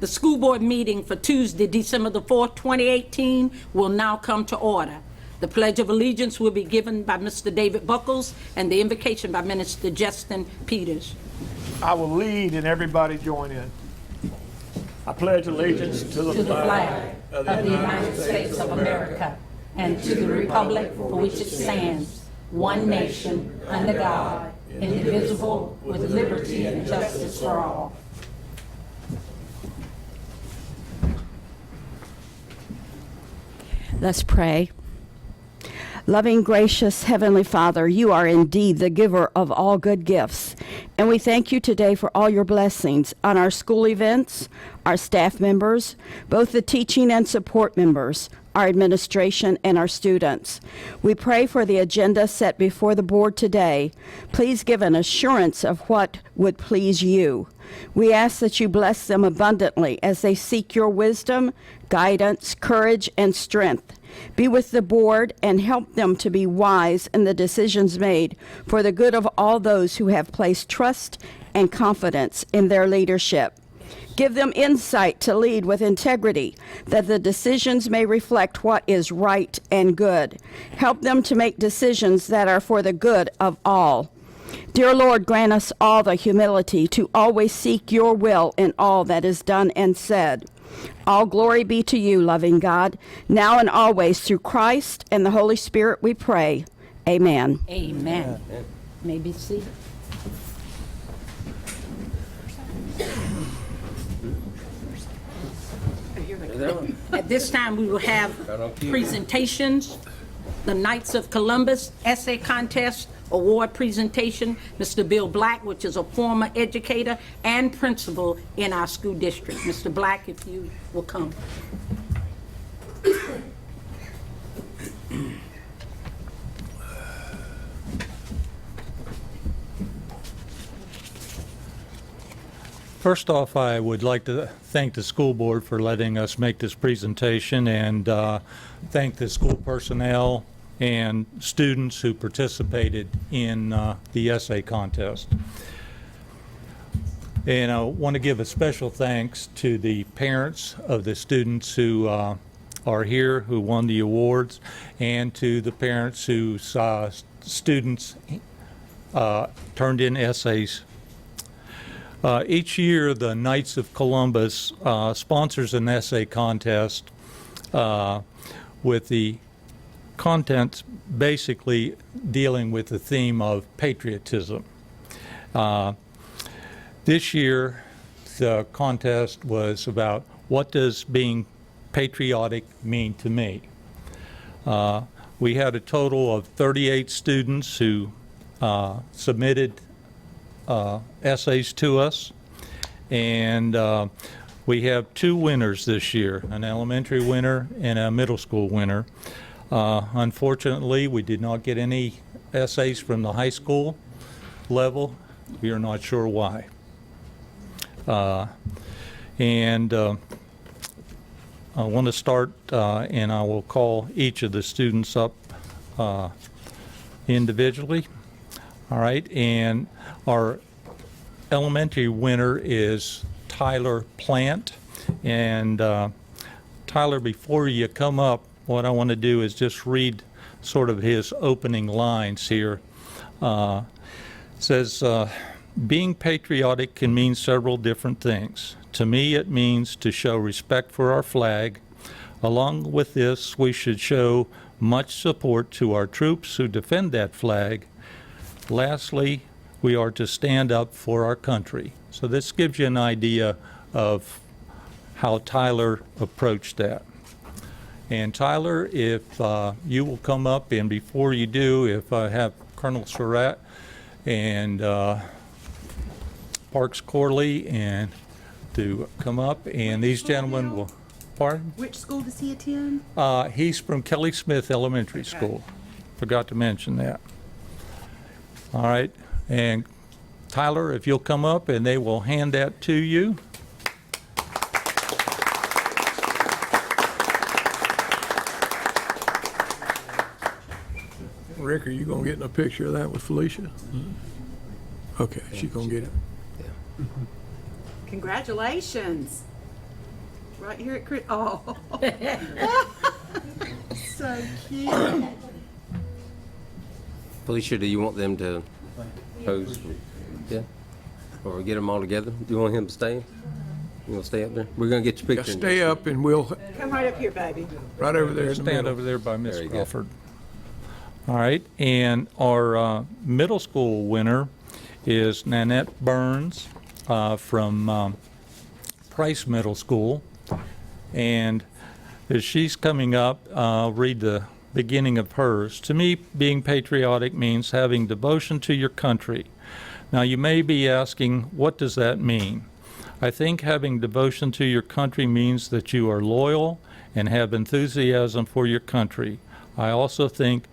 The school board meeting for Tuesday, December the 4th, 2018 will now come to order. The Pledge of Allegiance will be given by Mr. David Buckles and the invocation by Minister Justin Peters. I will lead and everybody join in. I pledge allegiance to the Flag of the United States of America and to the republic for which it stands, one nation, under God, indivisible, with liberty and justice for all. Let's pray. Loving, gracious Heavenly Father, you are indeed the giver of all good gifts. And we thank you today for all your blessings on our school events, our staff members, both the teaching and support members, our administration, and our students. We pray for the agenda set before the board today. Please give an assurance of what would please you. We ask that you bless them abundantly as they seek your wisdom, guidance, courage, and strength. Be with the board and help them to be wise in the decisions made for the good of all those who have placed trust and confidence in their leadership. Give them insight to lead with integrity, that the decisions may reflect what is right and good. Help them to make decisions that are for the good of all. Dear Lord, grant us all the humility to always seek your will in all that is done and said. All glory be to you, loving God, now and always, through Christ and the Holy Spirit we pray. Amen. Amen. May be seated. At this time, we will have presentations. The Knights of Columbus Essay Contest Award presentation, Mr. Bill Black, which is a former educator and principal in our school district. Mr. Black, if you will come. First off, I would like to thank the school board for letting us make this presentation, and thank the school personnel and students who participated in the essay contest. And I want to give a special thanks to the parents of the students who are here, who won the awards, and to the parents who saw students turned in essays. Each year, the Knights of Columbus sponsors an essay contest with the content basically dealing with the theme of patriotism. This year, the contest was about what does being patriotic mean to me. We had a total of 38 students who submitted essays to us, and we have two winners this year, an elementary winner and a middle school winner. Unfortunately, we did not get any essays from the high school level. We are not sure why. I want to start, and I will call each of the students up individually. All right, and our elementary winner is Tyler Plant. And Tyler, before you come up, what I want to do is just read sort of his opening lines here. It says, being patriotic can mean several different things. To me, it means to show respect for our flag. Along with this, we should show much support to our troops who defend that flag. Lastly, we are to stand up for our country. So this gives you an idea of how Tyler approached that. And Tyler, if you will come up, and before you do, if I have Colonel Surratt and Parks Corley and to come up, and these gentlemen will, pardon? Which school does he attend? He's from Kelly Smith Elementary School. Forgot to mention that. All right, and Tyler, if you'll come up, and they will hand that to you. Rick, are you going to get in a picture of that with Felicia? Okay, she's going to get it. Congratulations. Right here at Chris. Oh. So cute. Felicia, do you want them to pose? Yeah? Or get them all together? Do you want him to stay? You want to stay up there? We're going to get your Yeah, picture. stay up and we'll, Come right up here, baby. right over there in the Stand middle. over there by Miss There you go. Crawford. All right, and our middle school winner is Nanette Burns from Price Middle School. And as she's coming up, I'll read the beginning of hers. To me, being patriotic means having devotion to your country. Now, you may be asking, what does that mean? I think having devotion to your country means that you are loyal and have enthusiasm for your country. I also think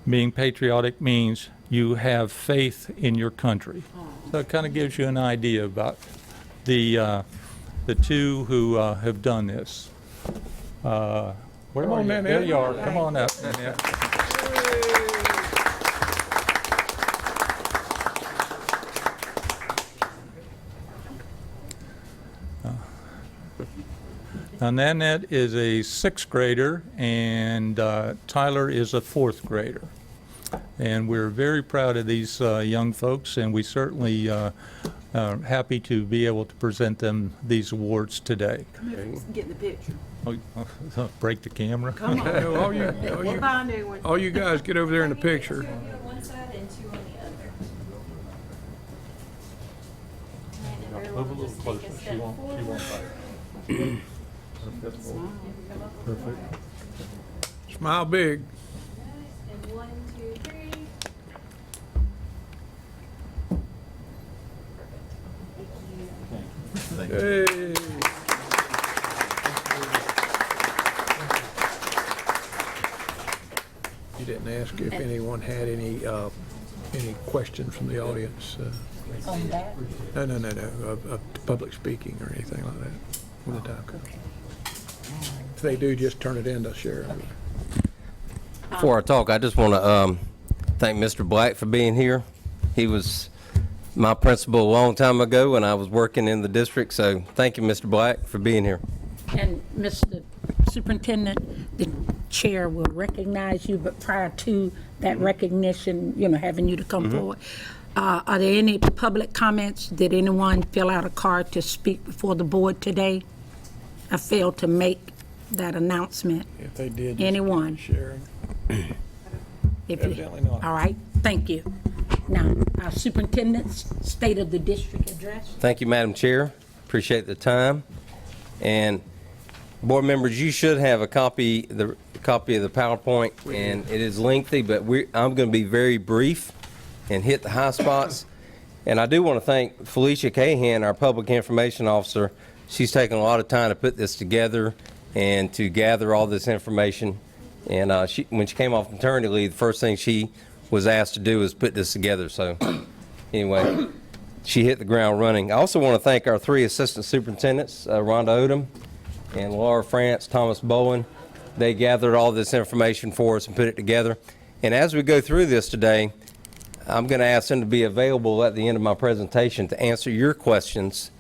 being patriotic means you have faith in your country. So it kind of gives you an idea about the two who have done this. Where Come are on, you? Nanette. There you are. Come on up, Nanette. Now, Nanette is a sixth grader, and Tyler is a fourth grader. And we're very proud of these young folks, and we certainly are happy to be able to present them these awards today. Come here, get in the picture. Oh, break the camera? Come on. No, We'll find a new one. all you guys get over there in the picture. Two on one side and two on the other. Move a little closer. She won't bite. Perfect. Smile big. And 1, 2, 3. Hey. You didn't ask if anyone had any questions from the audience. On that? No, of public speaking or anything like that when the time comes. If they do, just turn it in to Sharon. Before I talk, I just want to thank Mr. Black for being here. He was my principal a long time ago when I was working in the district, so thank you, Mr. Black, for being here. And Mr. Superintendent, the chair will recognize you, but prior to that recognition, having you to come forward, are there any public comments? Did anyone fill out a card to speak before the board today? I failed to make that announcement. If they did, just Anyone? Sharon. If you- Evidently not. All right, thank you. Now, our superintendent's State of the District address. Thank you, Madam Chair. Appreciate the time. And board members, you should have a copy of the PowerPoint, and it is lengthy, but I'm going to be very brief and hit the high spots. And I do want to thank Felicia Cahan, our Public Information Officer. She's taken a lot of time to put this together and to gather all this information. And when she came off maternity leave, the first thing she was asked to do was put this together. So anyway, she hit the ground running. I also want to thank our three assistant superintendents, Rhonda Odom and Laura France, Thomas Bowen. They gathered all this information for us and put it together. And as we go through this today, I'm going to ask them to be available at the end of my presentation to answer your questions,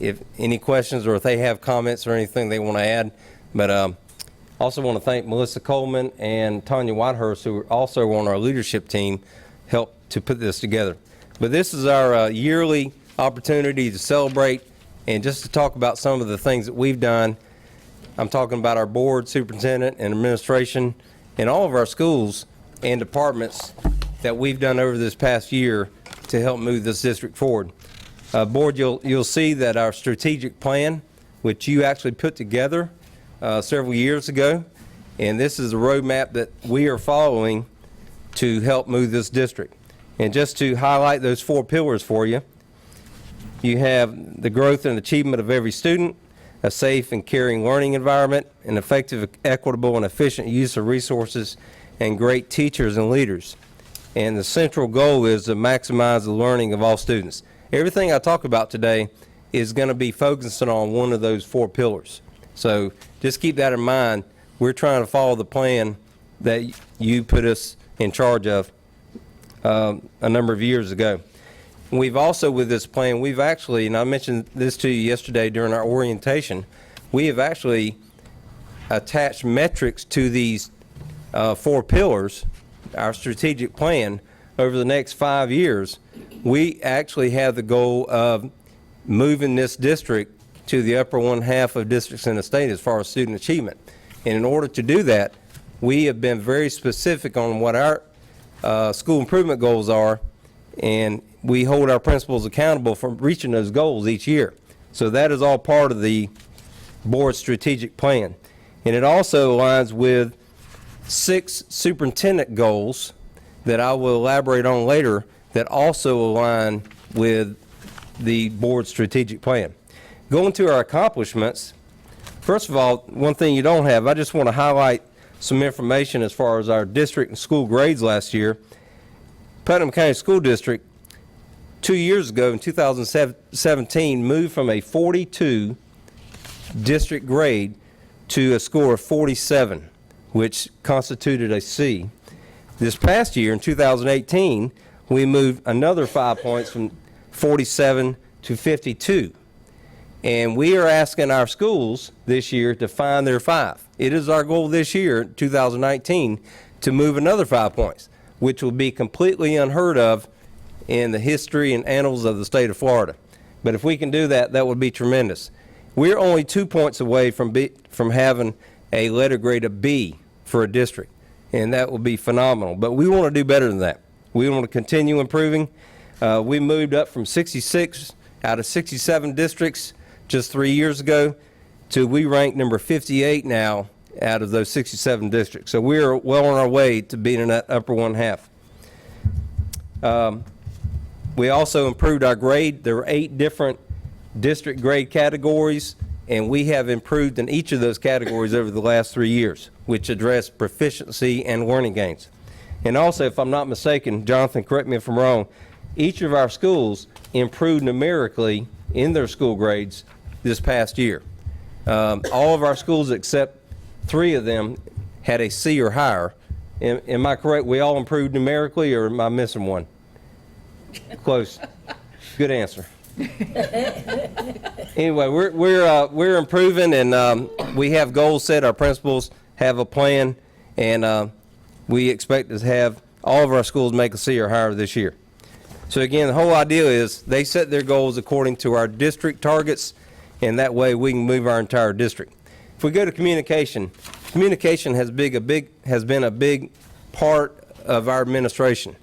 if any questions or if they have comments or anything they want to add. But also want to thank Melissa Coleman and Tanya Whitehurst, who are also on our leadership team, helped to put this together. But this is our yearly opportunity to celebrate and just to talk about some of the things that we've done. I'm talking about our board, superintendent, and administration, and all of our schools and departments that we've done over this past year to help move this district forward. Board, you'll see that our strategic plan, which you actually put together several years ago, and this is a roadmap that we are following to help move this district. And just to highlight those 4 pillars for you, you have the growth and achievement of every student, a safe and caring learning environment, an effective, equitable, and efficient use of resources, and great teachers and leaders. And the central goal is to maximize the learning of all students. Everything I talk about today is going to be focusing on one of those 4 pillars. So just keep that in mind. We're trying to follow the plan that you put us in charge of a number of years ago. We've also, with this plan, we've actually, and I mentioned this to you yesterday during our orientation, we have actually attached metrics to these 4 pillars, our strategic plan, over the next 5 years. We actually have the goal of moving this district to the upper 1/2 of districts in the state as far as student achievement. And in order to do that, we have been very specific on what our school improvement goals are, and we hold our principals accountable for reaching those goals each year. So that is all part of the board's strategic plan. And it also aligns with 6 superintendent goals that I will elaborate on later that also align with the board's strategic plan. Going to our accomplishments, first of all, one thing you don't have, I just want to highlight some information as far as our district and school grades last year. Putnam County School District, 2 years ago in 2017, moved from a 42 district grade to a score of 47, which constituted a C. This past year, in 2018, we moved another 5 points from 47 to 52. And we are asking our schools this year to find their 5. It is our goal this year, 2019, to move another 5 points, which will be completely unheard of in the history and annals of the state of Florida. But if we can do that, that would be tremendous. We're only 2 points away from having a letter grade of B for a district, and that will be phenomenal. But we want to do better than that. We want to continue improving. We moved up from 66 out of 67 districts just 3 years ago to we rank number 58 now out of those 67 districts. So we're well on our way to being in that upper 1/2. We also improved our grade. There were 8 different district grade categories, and we have improved in each of those categories over the last 3 years, which address proficiency and learning gains. And also, if I'm not mistaken, Jonathan, correct me if I'm wrong, each of our schools improved numerically in their school grades this past year. All of our schools except 3 of them had a C or higher. Am I correct? We all improved numerically, or am I missing one? Close. Good answer. Anyway, we're improving, and we have goals set. Our principals have a plan, and we expect to have all of our schools make a C or higher this year. So again, the whole idea is they set their goals according to our district targets, and that way we can move our entire district. If we go to communication, communication has been a big part of our administration.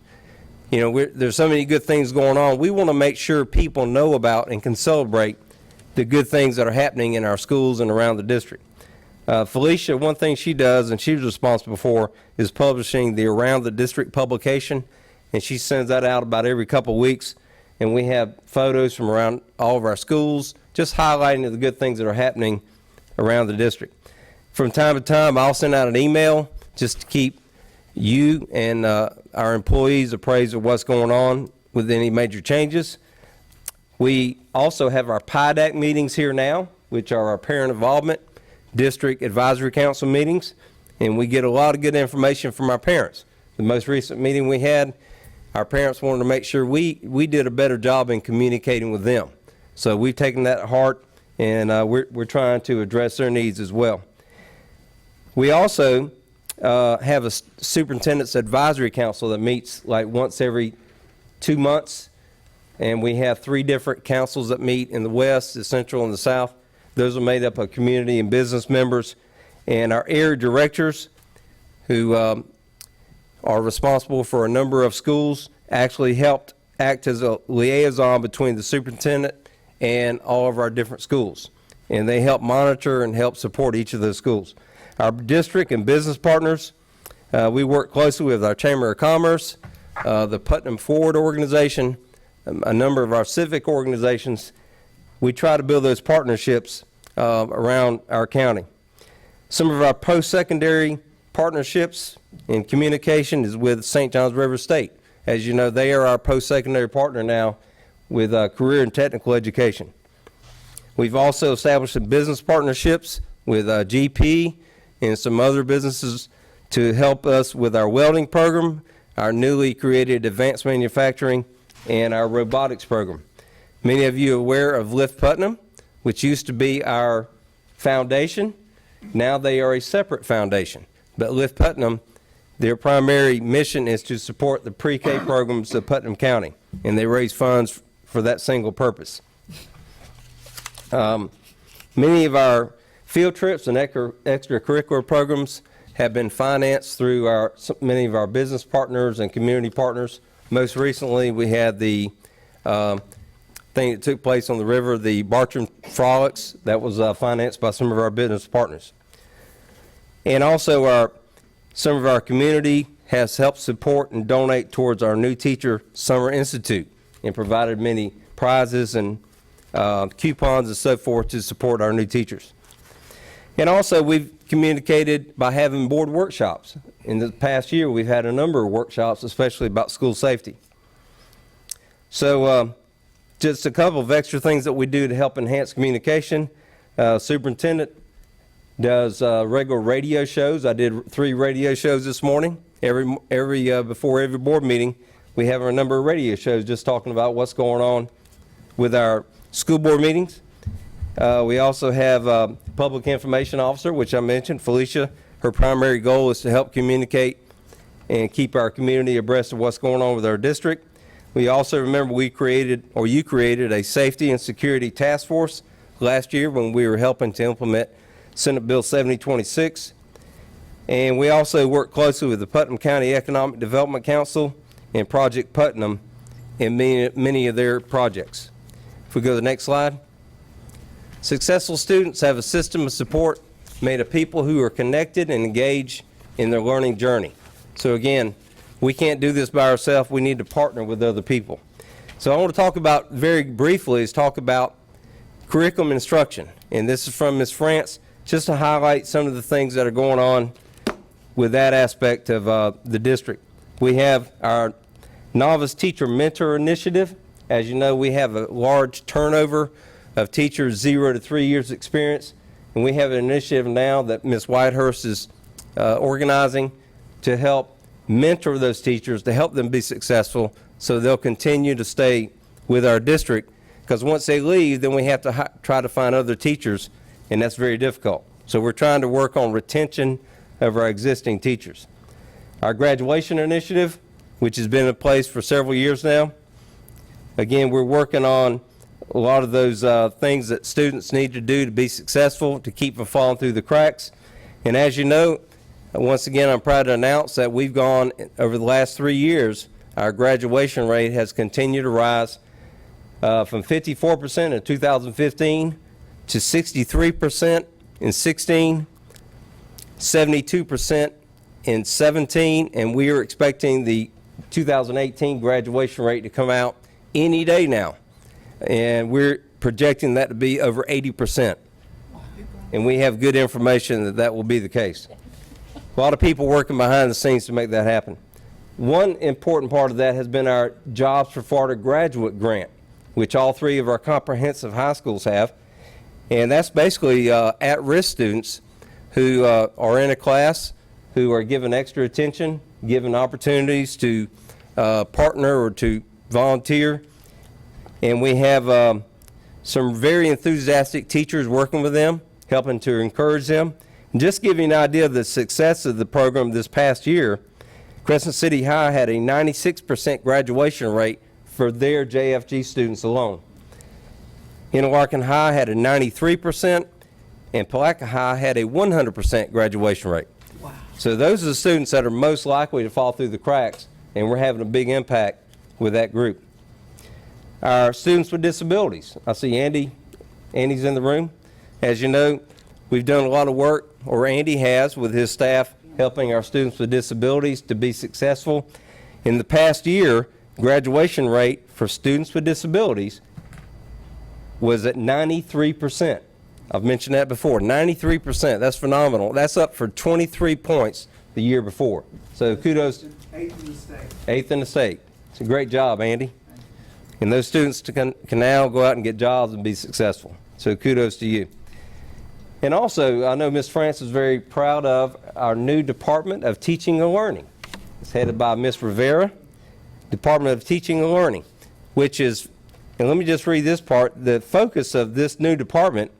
You know, there's so many good things going on. We want to make sure people know about and can celebrate the good things that are happening in our schools and around the district. Felicia, one thing she does, and she's responsible for, is publishing the Around the District publication, and she sends that out about every couple of weeks, and we have photos from around all of our schools, just highlighting the good things that are happening around the district. From time to time, I'll send out an email just to keep you and our employees appraised of what's going on with any major changes. We also have our PIDAC meetings here now, which are our parent involvement district advisory council meetings, and we get a lot of good information from our parents. The most recent meeting we had, our parents wanted to make sure we did a better job in communicating with them. So we've taken that to heart, and we're trying to address their needs as well. We also have a superintendent's advisory council that meets like once every 2 months, and we have 3 different councils that meet in the west, the central, and the south. Those are made up of community and business members, and our area directors, who are responsible for a number of schools, actually helped act as a liaison between the superintendent and all of our different schools, and they help monitor and help support each of those schools. Our district and business partners, we work closely with our Chamber of Commerce, the Putnam Forward organization, a number of our civic organizations. We try to build those partnerships around our county. Some of our post-secondary partnerships in communication is with St. Johns River State. As you know, they are our post-secondary partner now with career and technical education. We've also established some business partnerships with GP and some other businesses to help us with our welding program, our newly created advanced manufacturing, and our robotics program. Many of you are aware of Lift Putnam, which used to be our foundation. Now they are a separate foundation. But Lift Putnam, their primary mission is to support the pre-K programs of Putnam County, and they raise funds for that single purpose. Many of our field trips and extracurricular programs have been financed through many of our business partners and community partners. Most recently, we had the thing that took place on the river, the Bartram Frolics, that was financed by some of our business partners. And also some of our community has helped support and donate towards our New Teacher Summer Institute and provided many prizes and coupons and so forth to support our new teachers. And also we've communicated by having board workshops. In the past year, we've had a number of workshops, especially about school safety. So just a couple of extra things that we do to help enhance communication. Superintendent does regular radio shows. I did 3 radio shows this morning. Before every board meeting, we have a number of radio shows just talking about what's going on with our school board meetings. We also have a public information officer, which I mentioned, Felicia. Her primary goal is to help communicate and keep our community abreast of what's going on with our district. We also remember you created a safety and security task force last year when we were helping to implement Senate Bill 7026. And we also work closely with the Putnam County Economic Development Council and Project Putnam in many of their projects. If we go to the next slide. Successful students have a system of support made of people who are connected and engaged in their learning journey. So again, we can't do this by ourselves. We need to partner with other people. So I want to talk about, very briefly, curriculum instruction. And this is from Ms. France, just to highlight some of the things that are going on with that aspect of the district. We have our Novice Teacher Mentor Initiative. As you know, we have a large turnover of teachers 0 to 3 years experience, and we have an initiative now that Ms. Whitehurst is organizing to help mentor those teachers, to help them be successful so they'll continue to stay with our district, because once they leave, then we have to try to find other teachers, and that's very difficult. So we're trying to work on retention of our existing teachers. Our graduation initiative, which has been in place for several years now, again, we're working on a lot of those things that students need to do to be successful, to keep from falling through the cracks. And as you know, once again, I'm proud to announce that we've gone, over the last 3 years, our graduation rate has continued to rise from 54% in 2015 to 63% in 16, 72% in 17, and we are expecting the 2018 graduation rate to come out any day now. And we're projecting that to be over 80%. And we have good information that that will be the case. A lot of people working behind the scenes to make that happen. One important part of that has been our Jobs for Florida Graduate Grant, which all 3 of our comprehensive high schools have. And that's basically at-risk students who are in a class, who are given extra attention, given opportunities to partner or to volunteer. And we have some very enthusiastic teachers working with them, helping to encourage them. And just to give you an idea of the success of the program this past year, Crescent City High had a 96% graduation rate for their JFG students alone. Interlaken High had a 93%, and Palatka High had a 100% graduation rate. Wow. So those are the students that are most likely to fall through the cracks, and we're having a big impact with that group. Our students with disabilities. I see Andy. Andy's in the room. As you know, we've done a lot of work, or Andy has, with his staff, helping our students with disabilities to be successful. In the past year, graduation rate for students with disabilities was at 93%. I've mentioned that before, 93%. That's phenomenal. That's up for 23 points the year before. So kudos. 8th in the state. 8th in the state. It's a great job, Andy. And those students can now go out and get jobs and be successful. So kudos to you. And also, I know Ms. France is very proud of our new Department of Teaching and Learning. It's headed by Ms. Rivera, Department of Teaching and Learning, which is, and let me just read this part, the focus of this new department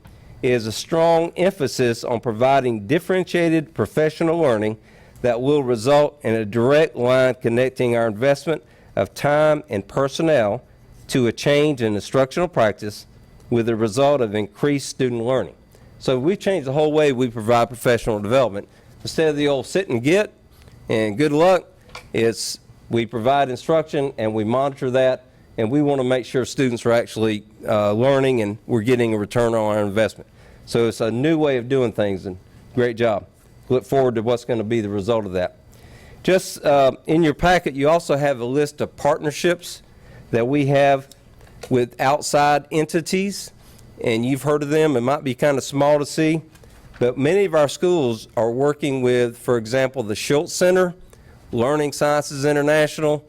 is a strong emphasis on providing differentiated professional learning that will result in a direct line connecting our investment of time and personnel to a change in instructional practice with the result of increased student learning. So we've changed the whole way we provide professional development. Instead of the old sit and get and good luck, it's we provide instruction and we monitor that, and we want to make sure students are actually learning and we're getting a return on our investment. So it's a new way of doing things, and great job. Look forward to what's going to be the result of that. Just in your packet, you also have a list of partnerships that we have with outside entities, and you've heard of them. It might be kind of small to see, but many of our schools are working with, for example, the Schultz Center, Learning Sciences International,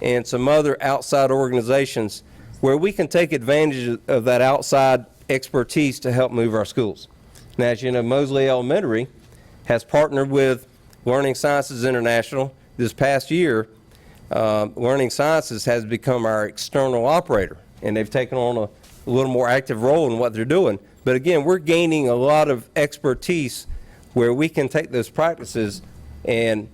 and some other outside organizations where we can take advantage of that outside expertise to help move our schools. Now, as you know, Mosley Elementary has partnered with Learning Sciences International. This past year, Learning Sciences has become our external operator, and they've taken on a little more active role in what they're doing. But again, we're gaining a lot of expertise where we can take those practices and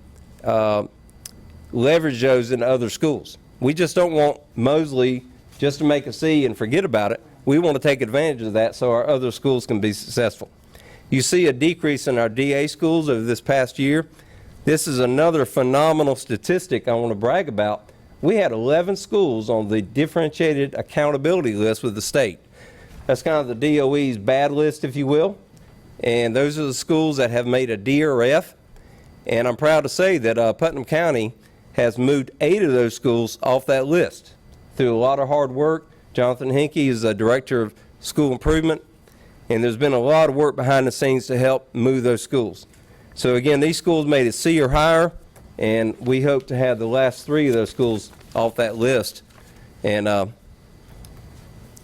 leverage those in other schools. We just don't want Mosley just to make a C and forget about it. We want to take advantage of that so our other schools can be successful. You see a decrease in our DA schools over this past year. This is another phenomenal statistic I want to brag about. We had 11 schools on the differentiated accountability list with the state. That's kind of the DOE's bad list, if you will. And those are the schools that have made a D or F. And I'm proud to say that Putnam County has moved 8 of those schools off that list through a lot of hard work. Jonathan Hinkie is the director of school improvement, and there's been a lot of work behind the scenes to help move those schools. So again, these schools made a C or higher, and we hope to have the last 3 of those schools off that list. And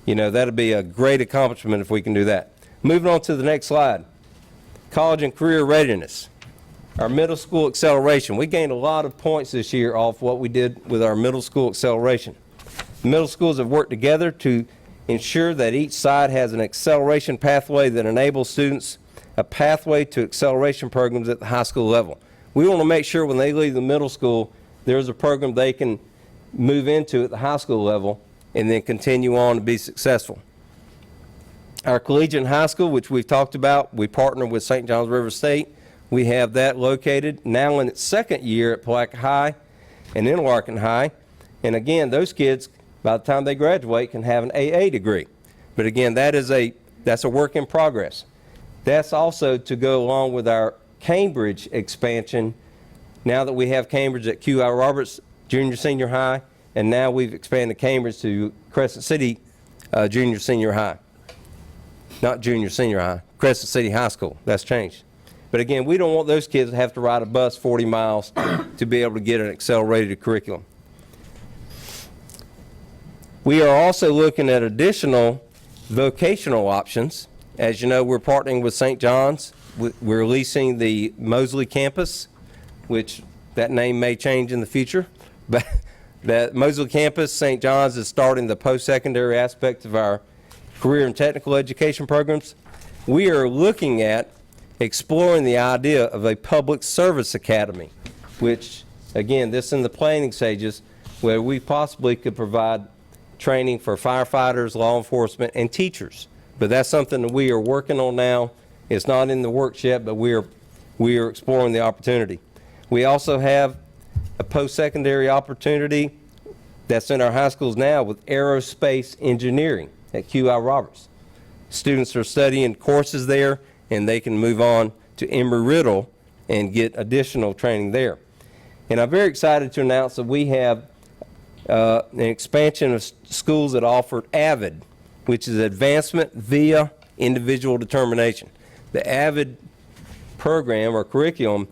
you know, that'll be a great accomplishment if we can do that. Moving on to the next slide. College and career readiness. Our middle school acceleration. We gained a lot of points this year off what we did with our middle school acceleration. Middle schools have worked together to ensure that each side has an acceleration pathway that enables students a pathway to acceleration programs at the high school level. We want to make sure when they leave the middle school, there's a program they can move into at the high school level and then continue on to be successful. Our collegiate and high school, which we've talked about, we partner with St. Johns River State. We have that located now in its 2nd year at Palatka High and Interlaken High. And again, those kids, by the time they graduate, can have an AA degree. But again, that's a work in progress. That's also to go along with our Cambridge expansion. Now that we have Cambridge at QI Roberts Junior Senior High, and now we've expanded Cambridge to Crescent City Junior Senior High. Not Junior Senior High, Crescent City High School. That's changed. But again, we don't want those kids to have to ride a bus 40 miles to be able to get an accelerated curriculum. We are also looking at additional vocational options. As you know, we're partnering with St. John's. We're leasing the Mosley campus, which that name may change in the future. But that Mosley campus, St. John's, is starting the post-secondary aspect of our career and technical education programs. We are looking at exploring the idea of a public service academy, which, again, this in the planning stages, where we possibly could provide training for firefighters, law enforcement, and teachers. But that's something that we are working on now. It's not in the works yet, but we are exploring the opportunity. We also have a post-secondary opportunity that's in our high schools now with aerospace engineering at QI Roberts. Students are studying courses there, and they can move on to Embry-Riddle and get additional training there. And I'm very excited to announce that we have an expansion of schools that offer AVID, which is Advancement via Individual Determination. The AVID program or curriculum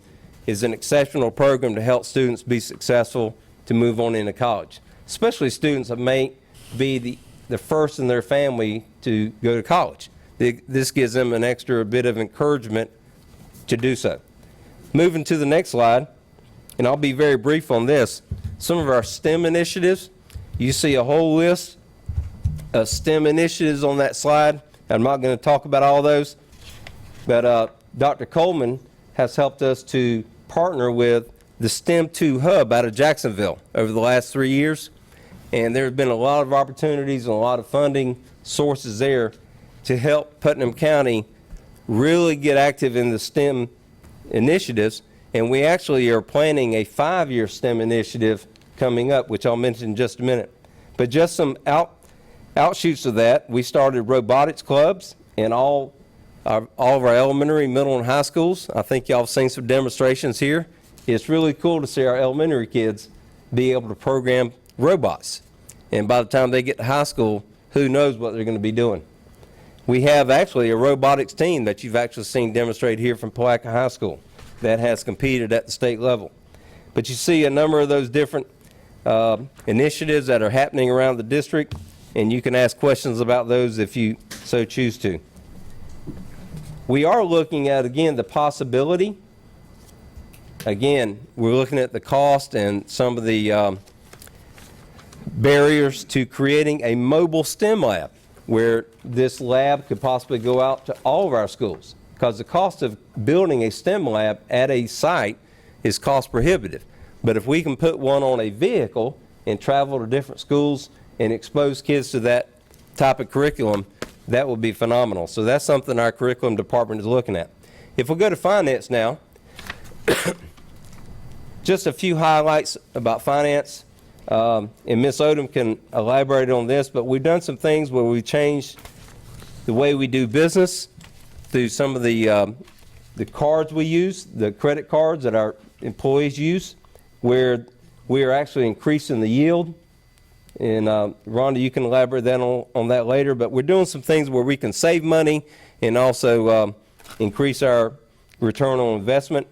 is an exceptional program to help students be successful to move on into college, especially students that may be the first in their family to go to college. This gives them an extra bit of encouragement to do so. Moving to the next slide, and I'll be very brief on this. Some of our STEM initiatives, you see a whole list of STEM initiatives on that slide. I'm not going to talk about all those, but Dr. Coleman has helped us to partner with the STEM 2 Hub out of Jacksonville over the last 3 years. And there have been a lot of opportunities and a lot of funding sources there to help Putnam County really get active in the STEM initiatives. And we actually are planning a 5-year STEM initiative coming up, which I'll mention in just a minute. But just some outshoots of that, we started robotics clubs in all of our elementary, middle, and high schools. I think y'all have seen some demonstrations here. It's really cool to see our elementary kids be able to program robots. And by the time they get to high school, who knows what they're going to be doing. We have actually a robotics team that you've actually seen demonstrate here from Palaca High School that has competed at the state level. But you see a number of those different initiatives that are happening around the district, and you can ask questions about those if you so choose to. We are looking at, again, the possibility. Again, we're looking at the cost and some of the barriers to creating a mobile STEM lab, where this lab could possibly go out to all of our schools, because the cost of building a STEM lab at a site is cost prohibitive. But if we can put one on a vehicle and travel to different schools and expose kids to that type of curriculum, that would be phenomenal. So that's something our curriculum department is looking at. If we go to finance now, just a few highlights about finance. And Ms. Odom can elaborate on this, but we've done some things where we've changed the way we do business through some of the cards we use, the credit cards that our employees use, where we are actually increasing the yield. And Rhonda, you can elaborate on that later, but we're doing some things where we can save money and also increase our return on investment.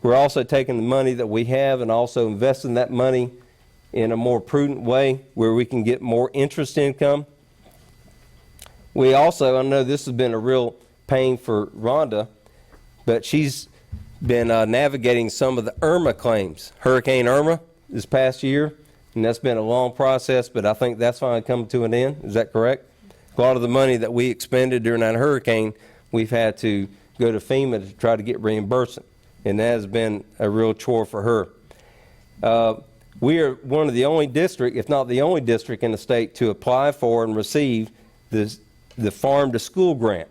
We're also taking the money that we have and also investing that money in a more prudent way where we can get more interest income. We also, I know this has been a real pain for Rhonda, but she's been navigating some of the Irma claims, Hurricane Irma this past year, and that's been a long process, but I think that's finally coming to an end. Is that correct? A lot of the money that we expended during that hurricane, we've had to go to FEMA to try to get reimbursement, and that has been a real chore for her. We are one of the only district, if not the only district in the state, to apply for and receive the Farm to School grant.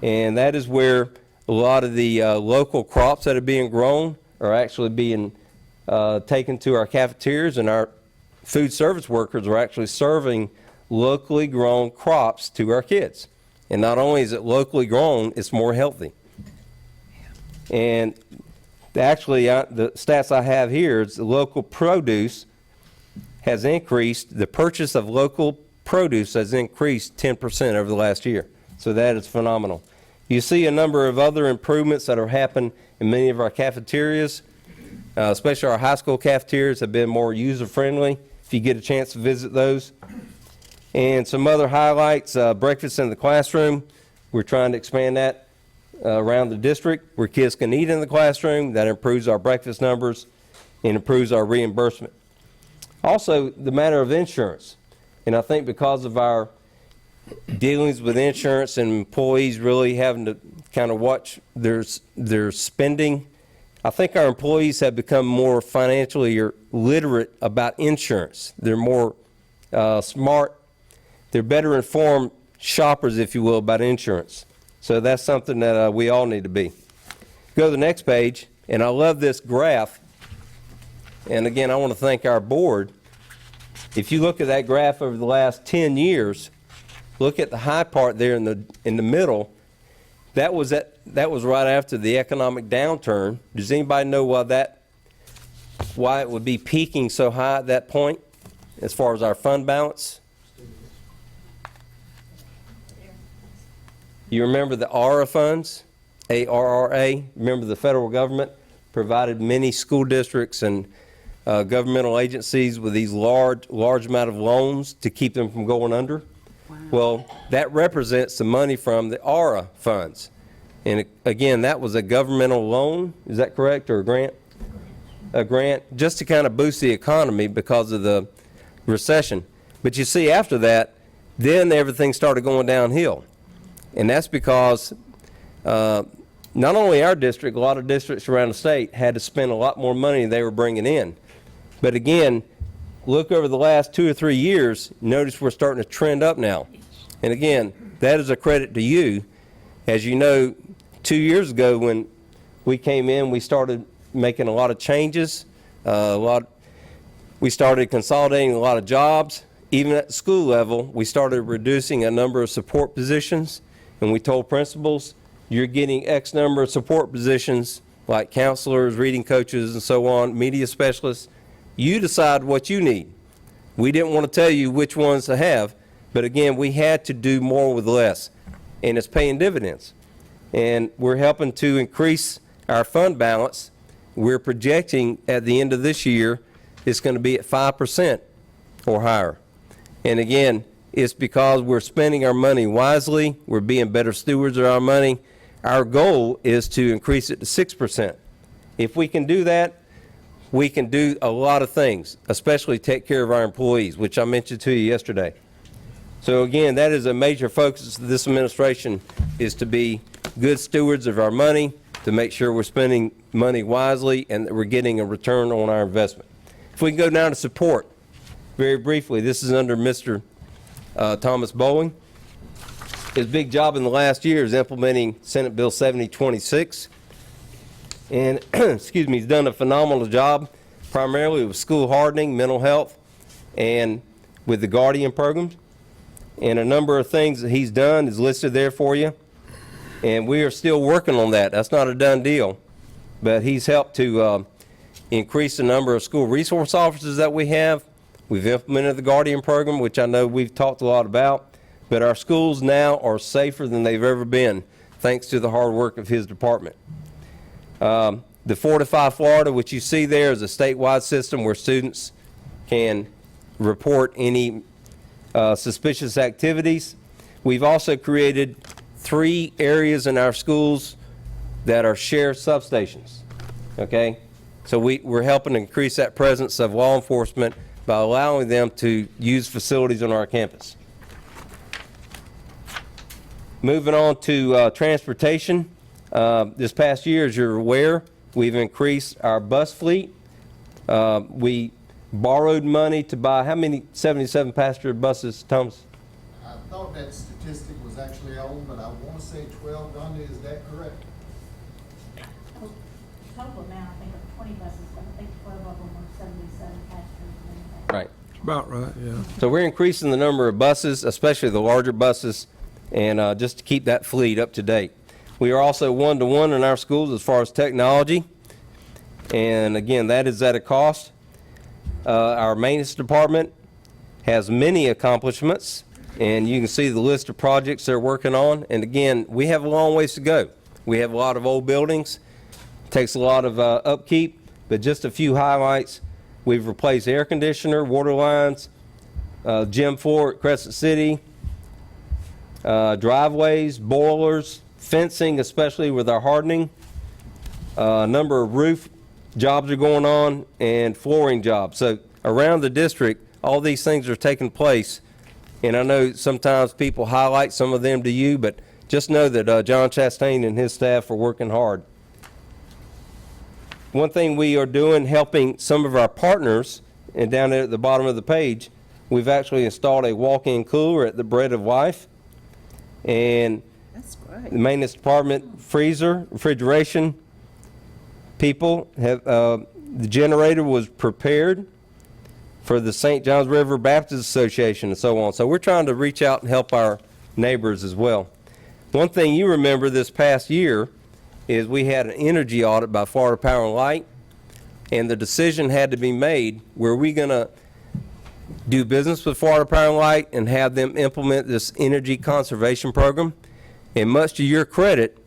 And that is where a lot of the local crops that are being grown are actually being taken to our cafeterias, and our food service workers are actually serving locally grown crops to our kids. And not only is it locally grown, it's more healthy. And actually, the stats I have here is the local produce has increased, the purchase of local produce has increased 10% over the last year. So that is phenomenal. You see a number of other improvements that have happened in many of our cafeterias, especially our high school cafeterias have been more user-friendly, if you get a chance to visit those. And some other highlights, breakfast in the classroom, we're trying to expand that around the district where kids can eat in the classroom. That improves our breakfast numbers and improves our reimbursement. Also, the matter of insurance. And I think because of our dealings with insurance and employees really having to kind of watch their spending, I think our employees have become more financially literate about insurance. They're more smart. They're better informed shoppers, if you will, about insurance. So that's something that we all need to be. Go to the next page, and I love this graph. And again, I want to thank our board. If you look at that graph over the last 10 years, look at the high part there in the middle. That was right after the economic downturn. Does anybody know why it would be peaking so high at that point as far as our fund balance? You remember the ARRA funds, ARRA? Remember the federal government provided many school districts and governmental agencies with these large amount of loans to keep them from going under? Wow. Well, that represents the money from the ARRA funds. And again, that was a governmental loan, is that correct, or a grant? A grant, just to kind of boost the economy because of the recession. But you see, after that, then everything started going downhill. And that's because not only our district, a lot of districts around the state had to spend a lot more money than they were bringing in. But again, look over the last 2 or 3 years, notice we're starting to trend up now. And again, that is a credit to you. As you know, 2 years ago when we came in, we started making a lot of changes. We started consolidating a lot of jobs. Even at the school level, we started reducing a number of support positions. And we told principals, you're getting X number of support positions like counselors, reading coaches, and so on, media specialists. You decide what you need. We didn't want to tell you which ones to have, but again, we had to do more with less, and it's paying dividends. And we're helping to increase our fund balance. We're projecting at the end of this year, it's going to be at 5% or higher. And again, it's because we're spending our money wisely, we're being better stewards of our money. Our goal is to increase it to 6%. If we can do that, we can do a lot of things, especially take care of our employees, which I mentioned to you yesterday. So again, that is a major focus of this administration, is to be good stewards of our money, to make sure we're spending money wisely and that we're getting a return on our investment. If we can go down to support, very briefly, this is under Mr. Thomas Bowling. His big job in the last year is implementing Senate Bill 7026. And, excuse me, he's done a phenomenal job, primarily with school hardening, mental health, and with the Guardian programs. And a number of things that he's done is listed there for you. And we are still working on that. That's not a done deal. But he's helped to increase the number of school resource officers that we have. We've implemented the Guardian program, which I know we've talked a lot about. But our schools now are safer than they've ever been, thanks to the hard work of his department. The Fortify Florida, which you see there, is a statewide system where students can report any suspicious activities. We've also created 3 areas in our schools that are shared substations, okay? So we're helping to increase that presence of law enforcement by allowing them to use facilities on our campus. Moving on to transportation. This past year, as you're aware, we've increased our bus fleet. We borrowed money to buy how many 77 passenger buses, Thomas? I thought that statistic was actually old, but I want to say 12. Gandhi, is that correct? Total amount, I think, of 20 buses, but I think 12 of them were 77 passengers. Right. About right, yeah. So we're increasing the number of buses, especially the larger buses, and just to keep that fleet up to date. We are also one-to-one in our schools as far as technology, and again, that is at a cost. Our maintenance department has many accomplishments, and you can see the list of projects they're working on. And again, we have a long ways to go. We have a lot of old buildings, takes a lot of upkeep, but just a few highlights. We've replaced air conditioner, water lines, gym floor at Crescent City, driveways, boilers, fencing, especially with our hardening. A number of roof jobs are going on and flooring jobs. So around the district, all these things are taking place. And I know sometimes people highlight some of them to you, but just know that John Chastain and his staff are working hard. One thing we are doing, helping some of our partners, and down there at the bottom of the page, we've actually installed a walk-in cooler at the Bread of Life. And That's great. the maintenance department freezer, refrigeration people have, the generator was prepared for the St. Johns River Baptist Association and so on. So we're trying to reach out and help our neighbors as well. One thing you remember this past year is we had an energy audit by Florida Power and Light, and the decision had to be made, were we going to do business with Florida Power and Light and have them implement this energy conservation program? And much to your credit,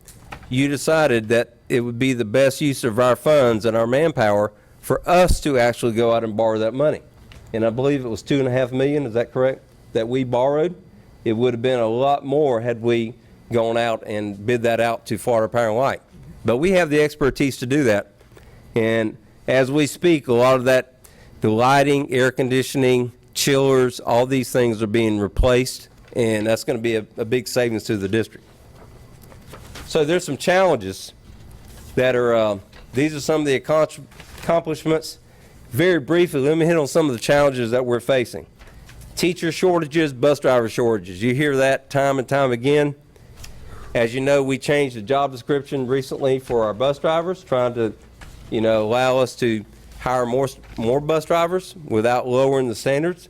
you decided that it would be the best use of our funds and our manpower for us to actually go out and borrow that money. And I believe it was $2.5 million, is that correct, that we borrowed? It would have been a lot more had we gone out and bid that out to Florida Power and Light. But we have the expertise to do that. And as we speak, a lot of that, the lighting, air conditioning, chillers, all these things are being replaced, and that's going to be a big savings to the district. So there's some challenges that are, these are some of the accomplishments. Very briefly, let me hit on some of the challenges that we're facing. Teacher shortages, bus driver shortages. You hear that time and time again. As you know, we changed the job description recently for our bus drivers, trying to, allow us to hire more bus drivers without lowering the standards.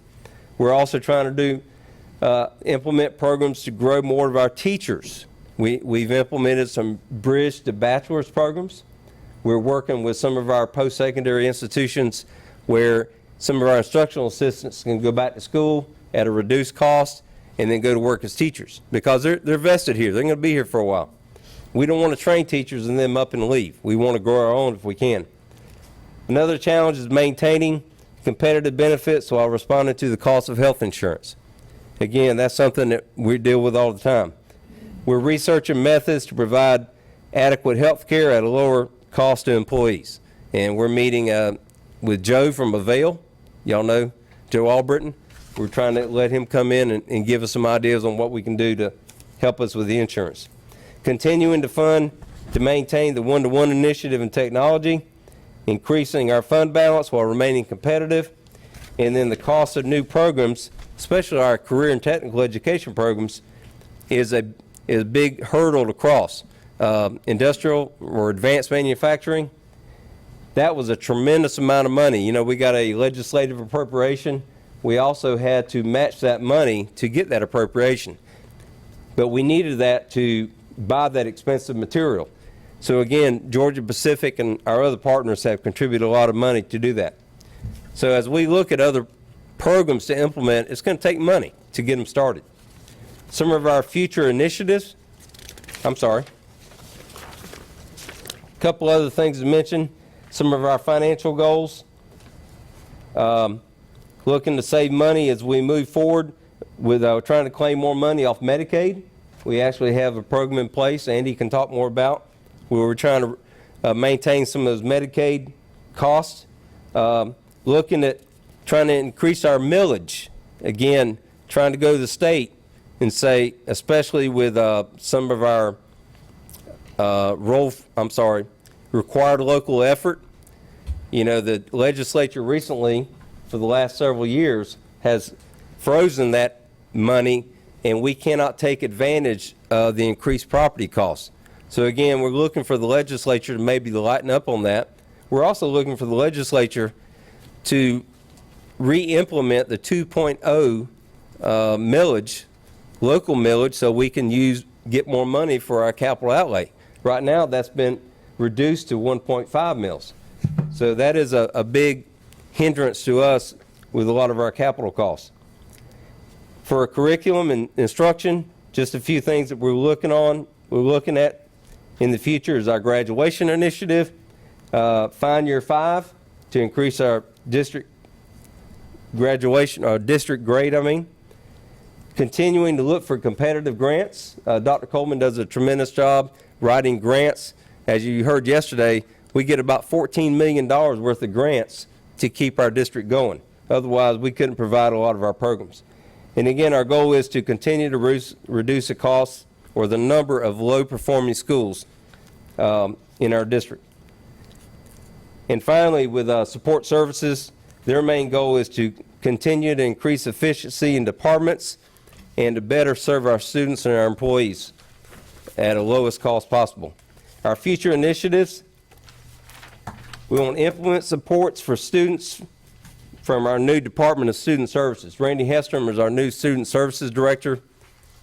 We're also trying to implement programs to grow more of our teachers. We've implemented some bridge to bachelor's programs. We're working with some of our post-secondary institutions where some of our instructional assistants can go back to school at a reduced cost and then go to work as teachers because they're vested here. They're going to be here for a while. We don't want to train teachers and them up and leave. We want to grow our own if we can. Another challenge is maintaining competitive benefits while responding to the cost of health insurance. Again, that's something that we deal with all the time. We're researching methods to provide adequate health care at a lower cost to employees. And we're meeting with Joe from Avail. Y'all know Joe Albritton. We're trying to let him come in and give us some ideas on what we can do to help us with the insurance. Continuing to fund to maintain the one-to-one initiative in technology, increasing our fund balance while remaining competitive, and then the cost of new programs, especially our career and technical education programs, is a big hurdle to cross. Industrial or advanced manufacturing, that was a tremendous amount of money. We got a legislative appropriation. We also had to match that money to get that appropriation. But we needed that to buy that expensive material. So again, Georgia Pacific and our other partners have contributed a lot of money to do that. So as we look at other programs to implement, it's going to take money to get them started. Some of our future initiatives, a couple other things to mention, some of our financial goals, looking to save money as we move forward with trying to claim more money off Medicaid. We actually have a program in place Andy can talk more about where we're trying to maintain some of those Medicaid costs. Looking at trying to increase our millage. Again, trying to go to the state and say, especially with some of our required local effort. The legislature recently, for the last several years, has frozen that money, and we cannot take advantage of the increased property costs. So again, we're looking for the legislature to maybe lighten up on that. We're also looking for the legislature to re-implement the 2.0 millage, local millage, so we can get more money for our capital outlay. Right now, that's been reduced to 1.5 mils. So that is a big hindrance to us with a lot of our capital costs. For curriculum and instruction, just a few things that we're looking at in the future is our graduation initiative, Find Year 5, to increase our district graduation, or district grade, Continuing to look for competitive grants. Dr. Coleman does a tremendous job writing grants. As you heard yesterday, we get about $14 million worth of grants to keep our district going. Otherwise, we couldn't provide a lot of our programs. And again, our goal is to continue to reduce the cost or the number of low-performing schools in our district. And finally, with support services, their main goal is to continue to increase efficiency in departments and to better serve our students and our employees at a lowest cost possible. Our future initiatives, we want to implement supports for students from our new Department of Student Services. Randy Hestrom is our new Student Services Director,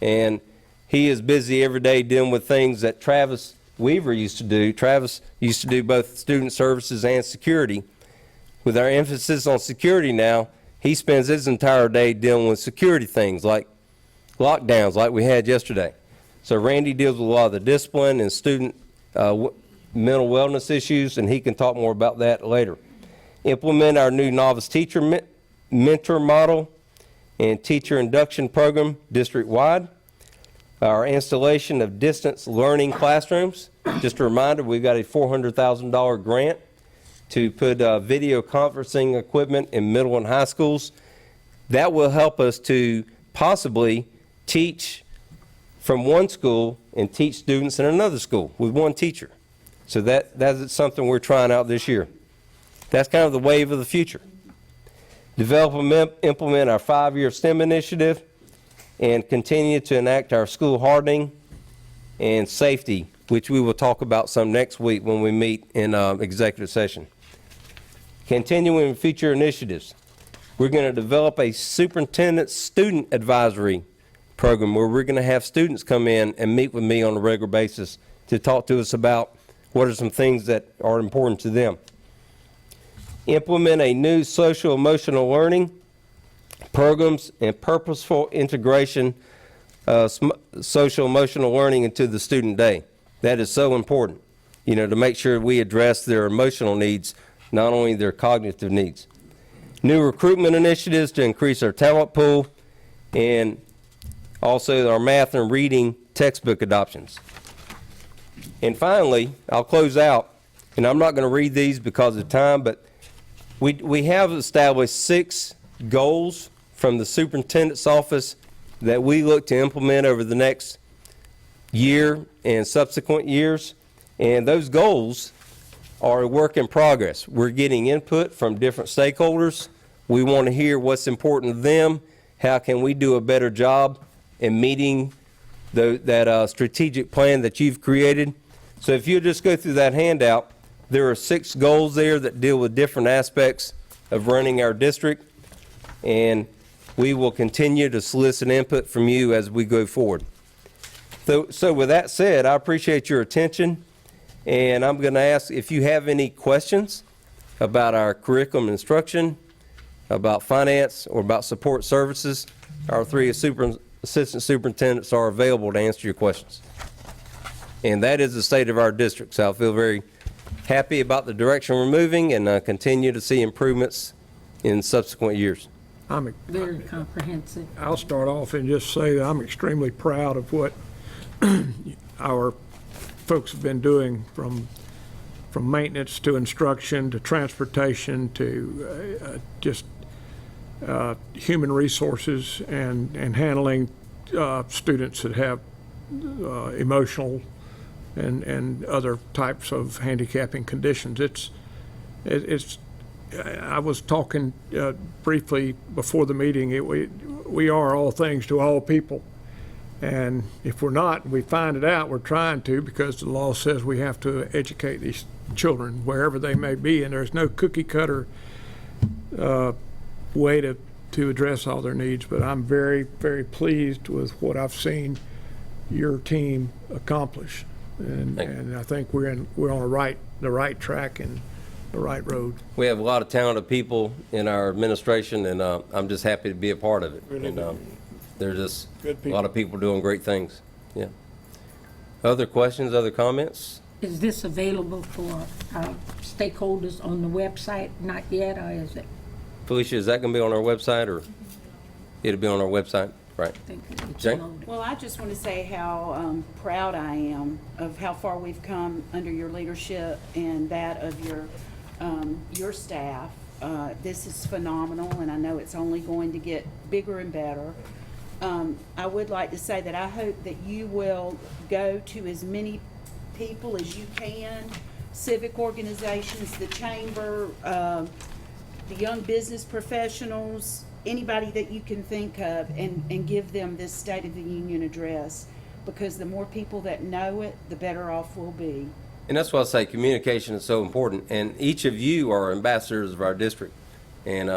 and he is busy every day dealing with things that Travis Weaver used to do. Travis used to do both student services and security. With our emphasis on security now, he spends his entire day dealing with security things like lockdowns like we had yesterday. So Randy deals with a lot of the discipline and student mental wellness issues, and he can talk more about that later. Implement our new novice teacher mentor model and teacher induction program district-wide. Our installation of distance learning classrooms. Just a reminder, we've got a $400,000 grant to put video conferencing equipment in middle and high schools. That will help us to possibly teach from one school and teach students in another school with one teacher. So that's something we're trying out this year. That's kind of the wave of the future. Develop and implement our 5-year STEM initiative and continue to enact our school hardening and safety, which we will talk about some next week when we meet in executive session. Continuing future initiatives. We're going to develop a superintendent student advisory program where we're going to have students come in and meet with me on a regular basis to talk to us about what are some things that are important to them. Implement a new social emotional learning programs and purposeful integration of social emotional learning into the student day. That is so important, to make sure we address their emotional needs, not only their cognitive needs. New recruitment initiatives to increase our talent pool, and also our math and reading textbook adoptions. And finally, I'll close out, and I'm not going to read these because of time, but we have established 6 goals from the superintendent's office that we look to implement over the next year and subsequent years. And those goals are a work in progress. We're getting input from different stakeholders. We want to hear what's important to them. How can we do a better job in meeting that strategic plan that you've created? So if you just go through that handout, there are 6 goals there that deal with different aspects of running our district, and we will continue to solicit input from you as we go forward. So with that said, I appreciate your attention, and I'm going to ask if you have any questions about our curriculum instruction, about finance, or about support services. Our 3 assistant superintendents are available to answer your questions. And that is the state of our district, so I feel very happy about the direction we're moving, and continue to see improvements in subsequent years. Very comprehensive. I'll start off and just say that I'm extremely proud of what our folks have been doing, from maintenance to instruction to transportation to just human resources and handling students that have emotional and other types of handicapping conditions. I was talking briefly before the meeting. We are all things to all people, and if we're not, we find it out. We're trying to, because the law says we have to educate these children wherever they may be, and there's no cookie cutter way to address all their needs. But I'm very, very pleased with what I've seen your team accomplish, and I think we're on the right track and the right road. We have a lot of talented people in our administration, and I'm just happy to be a part of it. Really And there's just Good a people. lot of people doing great things. Yeah. Other questions, other comments? Is this available for stakeholders on the website? Not yet, or is it? Felicia, is that going to be on our website, or it'll be on our website? Right. I think it's Jane? loaded. Well, I just want to say how proud I am of how far we've come under your leadership and that of your staff. This is phenomenal, and I know it's only going to get bigger and better. I would like to say that I hope that you will go to as many people as you can, civic organizations, the chamber, the young business professionals, anybody that you can think of, and give them this State of the Union address, because the more people that know it, the better off we'll be. And that's why I say communication is so important. And each of you are ambassadors of our district. And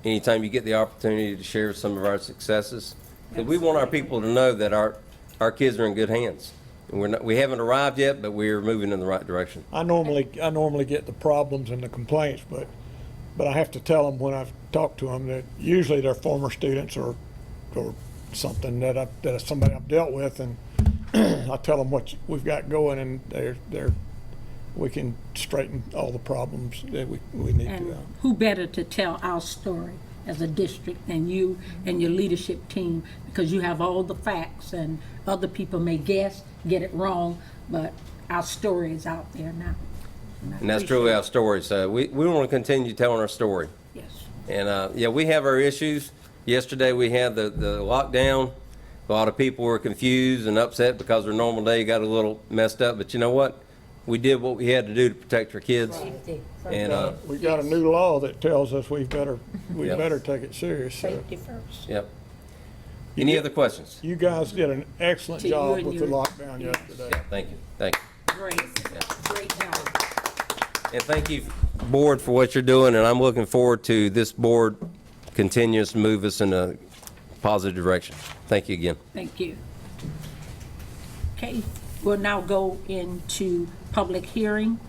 anytime you get the opportunity to share some of our successes, because we want our people to know that our kids are in good hands. And we haven't arrived yet, but we're moving in the right direction. I normally get the problems and the complaints, but I have to tell them when I've talked to them that usually they're former students or something that somebody I've dealt with, and I tell them what we've got going, and we can straighten all the problems that we need And to. who better to tell our story as a district than you and your leadership team, because you have all the facts, and other people may get it wrong, but our story is out there now. And that's truly our story. So we want to continue telling our story. Yes. And, yeah, we have our issues. Yesterday we had the lockdown. A lot of people were confused and upset because their normal day got a little messed up, but you know what? We did what we had to do to protect our kids. And, We got a new law that tells us we better Yep. take it serious. So Safety first. yep. Any other questions? you guys did an excellent To you job and with the your- lockdown yesterday. Yeah, thank you, thank you. Great, great job. And thank you, board, for what you're doing, and I'm looking forward to this board continues to move us in a positive direction. Thank you again. Thank you. Okay, we'll now go into public hearing.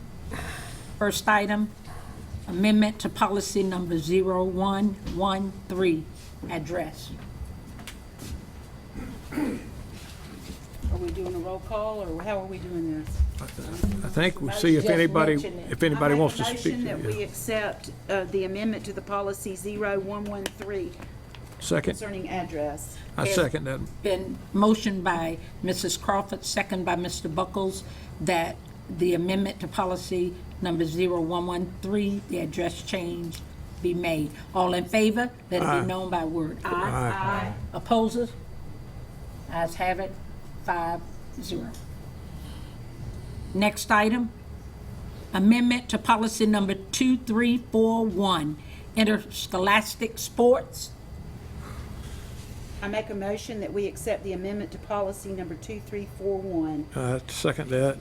First item, amendment to policy number 0113, address. Are we doing a roll call, or how are we doing this? I think we'll see if Just anybody, mention it. if anybody wants to I speak. make a motion that we accept the amendment to the policy 0113 Second, concerning address. I second that. Been motioned by Mrs. Crawford, second by Mr. Buckles, that the amendment to policy number 0113, the address change, be made. All in favor, let it Aye. be known by word aye. Aye. Opposes? Ayes have it, 5-0. Next item, amendment to policy number 2341, interscholastic sports. I make a motion that we accept the amendment to policy number 2341. Second that.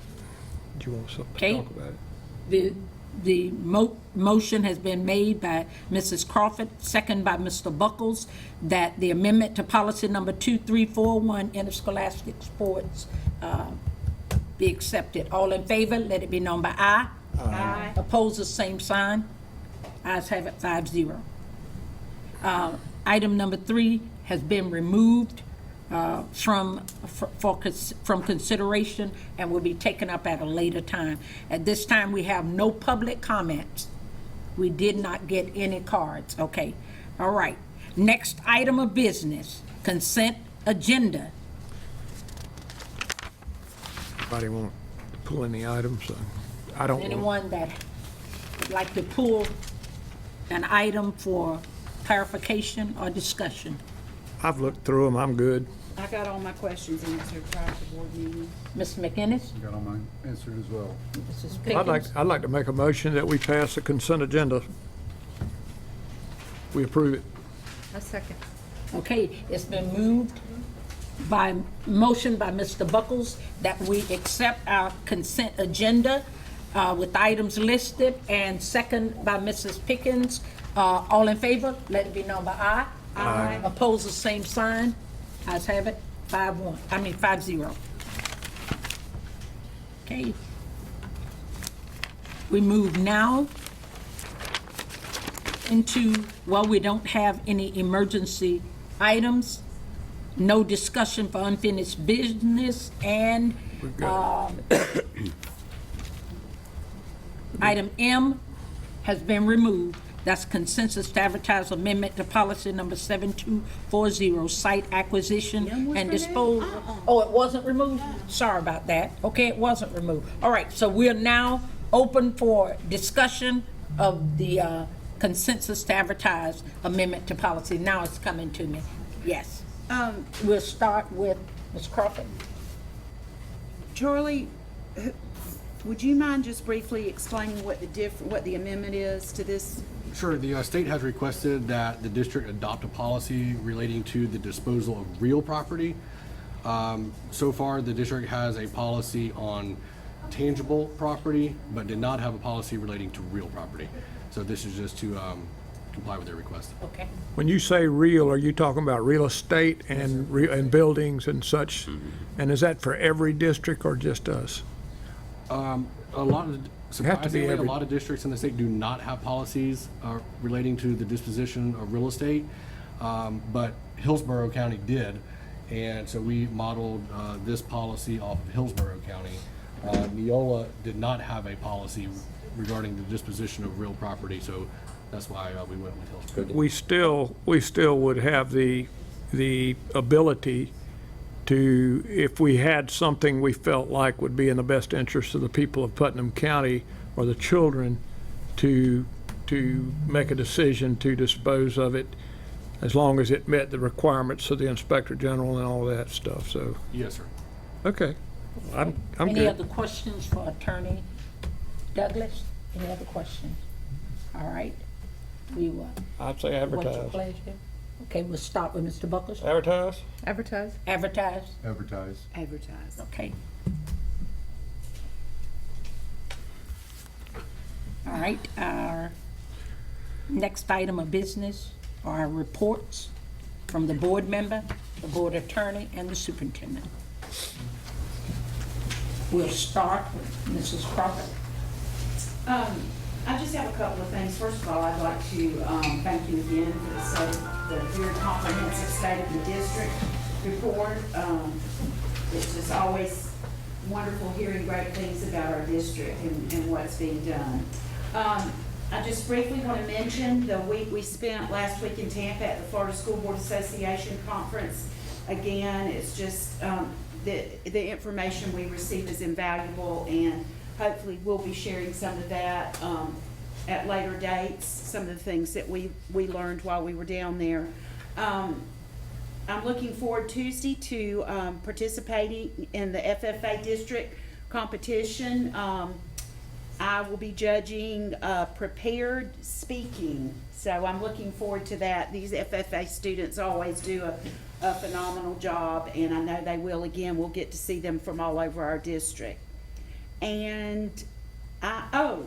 Do you want something to Okay. talk about it? The motion has been made by Mrs. Crawford, second by Mr. Buckles, that the amendment to policy number 2341, interscholastic sports, be accepted. All in favor, let it be known by aye. Aye. Opposed, same sign. Ayes have it, 5-0. Item number 3 has been removed from consideration and will be taken up at a later time. At this time, we have no public comments. We did not get any cards. Okay, all right. Next item of business, consent agenda. Anybody want to pull any items? I don't want. Anyone that would like to pull an item for clarification or discussion? I've looked through them. I'm good. I got all my questions answered prior to board meeting. Ms. McInnes? Got all mine answered as well. Mrs. I'd Pickens? like to make a motion that we pass the consent agenda. We approve it. Okay, it's been moved by motion by Mr. Buckles that we accept our consent agenda with items listed, and second by Mrs. Pickens. All in favor, let it be known by aye. Aye. Opposed, the same sign. Ayes have it, 5-0. Okay. We move now into, well, we don't have any emergency items, no discussion for unfinished business, and item M has been removed. That's consensus to advertise amendment to policy number 7240, site acquisition and disposal. Oh, it wasn't removed? Sorry about that. Okay, it wasn't removed. All right, so we're now open for discussion of the consensus to advertise amendment to policy. Now it's coming to me. Yes. We'll start with Ms. Crawford. Charlie, would you mind just briefly explaining what the amendment is to this? Sure. The state has requested that the district adopt a policy relating to the disposal of real property. So far, the district has a policy on tangible property, but did not have a policy relating to real property. So this is just to comply with their request. Okay. When you say real, are you talking about real estate and and buildings and such? And is that for every district or just us? A lot of, have to be surprisingly, a every- lot of districts in the state do not have policies relating to the disposition of real estate, but Hillsborough County did, and so we modeled this policy off of Hillsborough County. Neola did not have a policy regarding the disposition of real property, so that's why we went with Hillsborough. We still would have the ability to, if we had something we felt like would be in the best interest of the people of Putnam County or the children, to make a decision to dispose of it as long as it met the requirements of the Inspector General and all that stuff, so, Yes, sir. okay. I'm Any good. other questions for Attorney Douglas? Any other questions? All right. We will. I'd say What's your advertise. pleasure? Okay, we'll start with Mr. Buckles. Advertise? Advertise. Advertise, Advertise. Advertise. okay. All right, our next item of business are our reports from the board member, the board attorney, and the superintendent. We'll start with Mrs. Crawford. I just have a couple of things. First of all, I'd like to thank you again for the very comprehensive State of the District report. It's just always wonderful hearing great things about our district and what's being done. I just briefly want to mention the week we spent last week in Tampa at the Florida School Board Association Conference. Again, it's just the information we receive is invaluable, and hopefully we'll be sharing some of that at later dates, some of the things that we learned while we were down there. I'm looking forward Tuesday to participating in the FFA district competition. I will be judging prepared speaking, so I'm looking forward to that. These FFA students always do a phenomenal job, and I know they will again. We'll get to see them from all over our district. And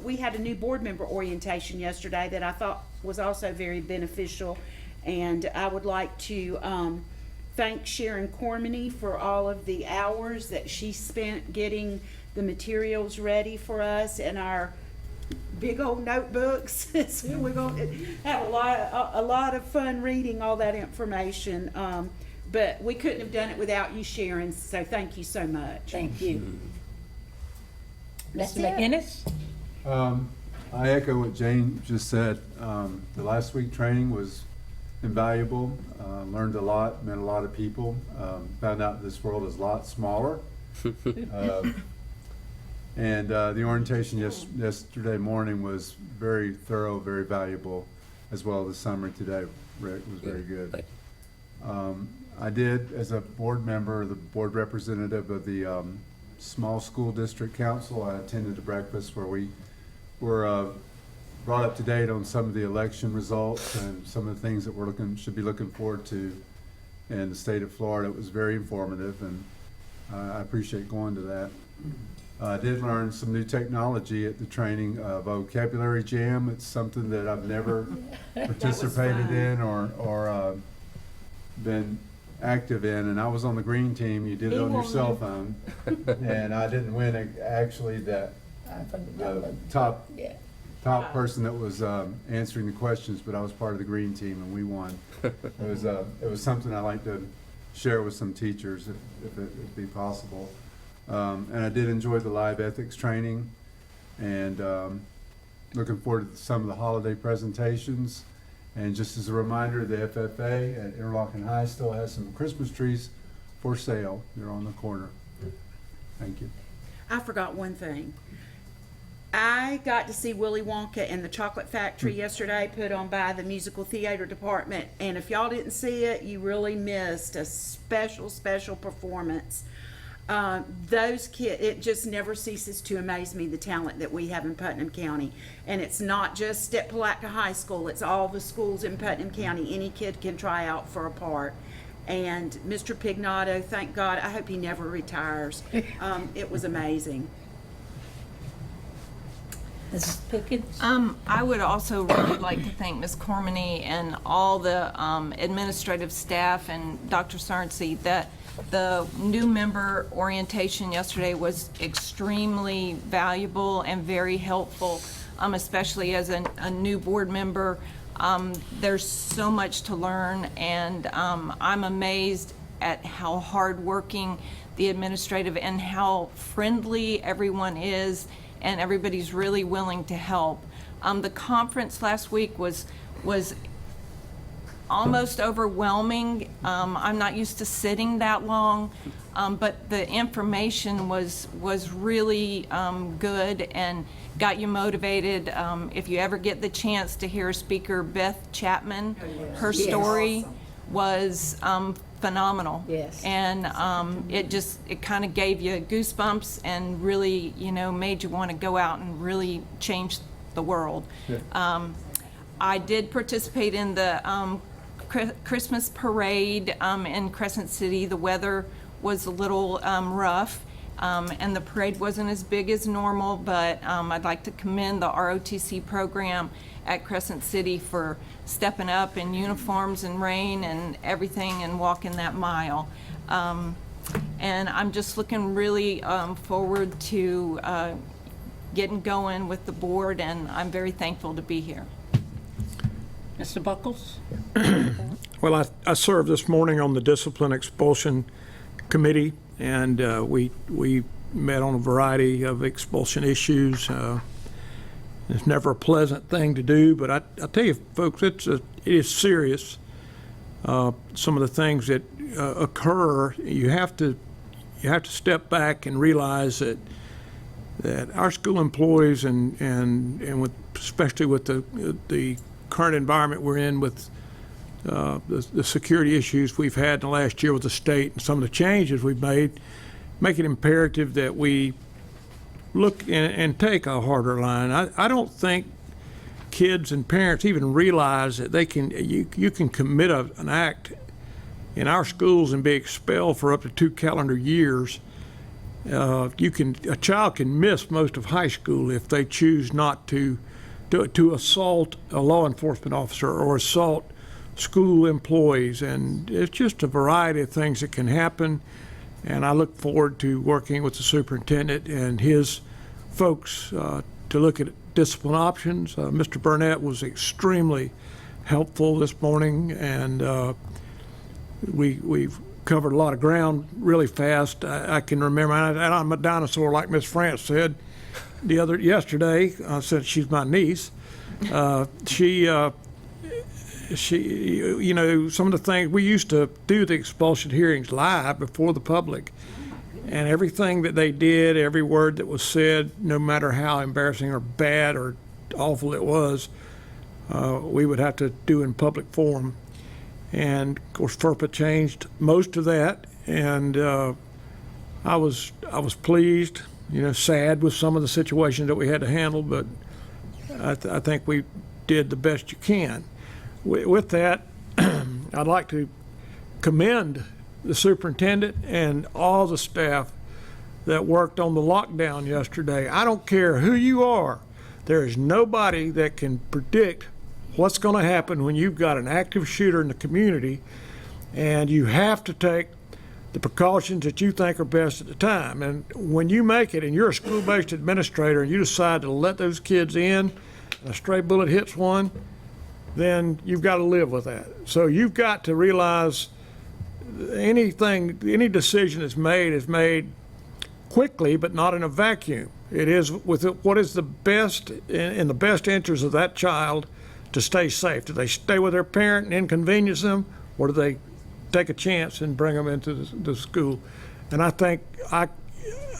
we had a new board member orientation yesterday that I thought was also very beneficial, and I would like to thank Sharon Cormany for all of the hours that she spent getting the materials ready for us and our big old notebooks. So we're going to have a lot of fun reading all that information. But we couldn't have done it without you, Sharon, so thank you so much. Thank you. That's Mr. McGinnis? I echo what Jane just said. The last week training was invaluable. Learned a lot, met a lot of people. Found out this world is a lot smaller. And the orientation yesterday morning was very thorough, very valuable, as well as the summary today, Rick, was very good. I did, as a board member, the board representative of the Small School District Council, I attended a breakfast where we were brought up to date on some of the election results and some of the things that we're should be looking forward to in the state of Florida. It was very informative, and I appreciate going to that. I did learn some new technology at the training, vocabulary jam. It's something that I've never participated in or been active in, and I was on the green team. You did it on your cell phone, and I didn't win actually the top person that was answering the questions, but I was part of the green team and we won. It was something I like to share with some teachers if it'd be possible. And I did enjoy the live ethics training, and looking forward to some of the holiday presentations. And just as a reminder, the FFA at Interlochen High still has some Christmas trees for sale. They're on the corner. Thank you. I forgot one thing. I got to see Willy Wonka and the Chocolate Factory yesterday, put on by the musical theater department. And if y'all didn't see it, you really missed a special performance. Those kids, it just never ceases to amaze me, the talent that we have in Putnam County. And it's not just at Palatka High School, it's all the schools in Putnam County. Any kid can try out for a part. And Mr. Pignato, thank God, I hope he never retires. It was amazing. Mrs. Pickens? I would also really like to thank Ms. Cormany and all the administrative staff and Dr. Sarncy. That the new member orientation yesterday was extremely valuable and very helpful, especially as a new board member. There's so much to learn, and I'm amazed at how hardworking the administrative and how friendly everyone is, and everybody's really willing to help. The conference last week was almost overwhelming. I'm not used to sitting that long, but the information was really good and got you motivated. If you ever get the chance to hear Speaker Beth Chapman, her story was phenomenal. Yes. And it kind of gave you goosebumps and really, made you want to go out and really change the world. I did participate in the Christmas parade in Crescent City. The weather was a little rough, and the parade wasn't as big as normal, but I'd like to commend the ROTC program at Crescent City for stepping up in uniforms and rain and everything and walking that mile. And I'm just looking really forward to getting going with the board, and I'm very thankful to be here. Mr. Buckles? Well, I served this morning on the Discipline Expulsion Committee, and we met on a variety of expulsion issues. It's never a pleasant thing to do, but I tell you, folks, it is serious. Some of the things that occur, you have to step back and realize that our school employees and with, especially with the current environment we're in with the security issues we've had in the last year with the state and some of the changes we've made, make it imperative that we look and take a harder line. I don't think kids and parents even realize that you can commit an act in our schools and be expelled for up to 2 calendar years. A child can miss most of high school if they choose not to assault a law enforcement officer or assault school employees, and it's just a variety of things that can happen. And I look forward to working with the superintendent and his folks to look at discipline options. Mr. Burnett was extremely helpful this morning, and we've covered a lot of ground really fast. I can remember, and I'm a dinosaur like Miss France said yesterday, since she's my niece. She, some of the things, we used to do the expulsion hearings live before the public, and everything that they did, every word that was said, no matter how embarrassing or bad or awful it was, we would have to do in public forum. And of course, FERPA changed most of that, and I was pleased, sad with some of the situations that we had to handle, but I think we did the best you can. With that, I'd like to commend the superintendent and all the staff that worked on the lockdown yesterday. I don't care who you are. There is nobody that can predict what's going to happen when you've got an active shooter in the community, and you have to take the precautions that you think are best at the time. And when you make it and you're a school-based administrator and you decide to let those kids in, and a stray bullet hits one, then you've got to live with that. So you've got to realize any decision is made quickly, but not in a vacuum. It is with what is the best in the best interest of that child to stay safe. Do they stay with their parent and inconvenience them, or do they take a chance and bring them into the school? And I think I've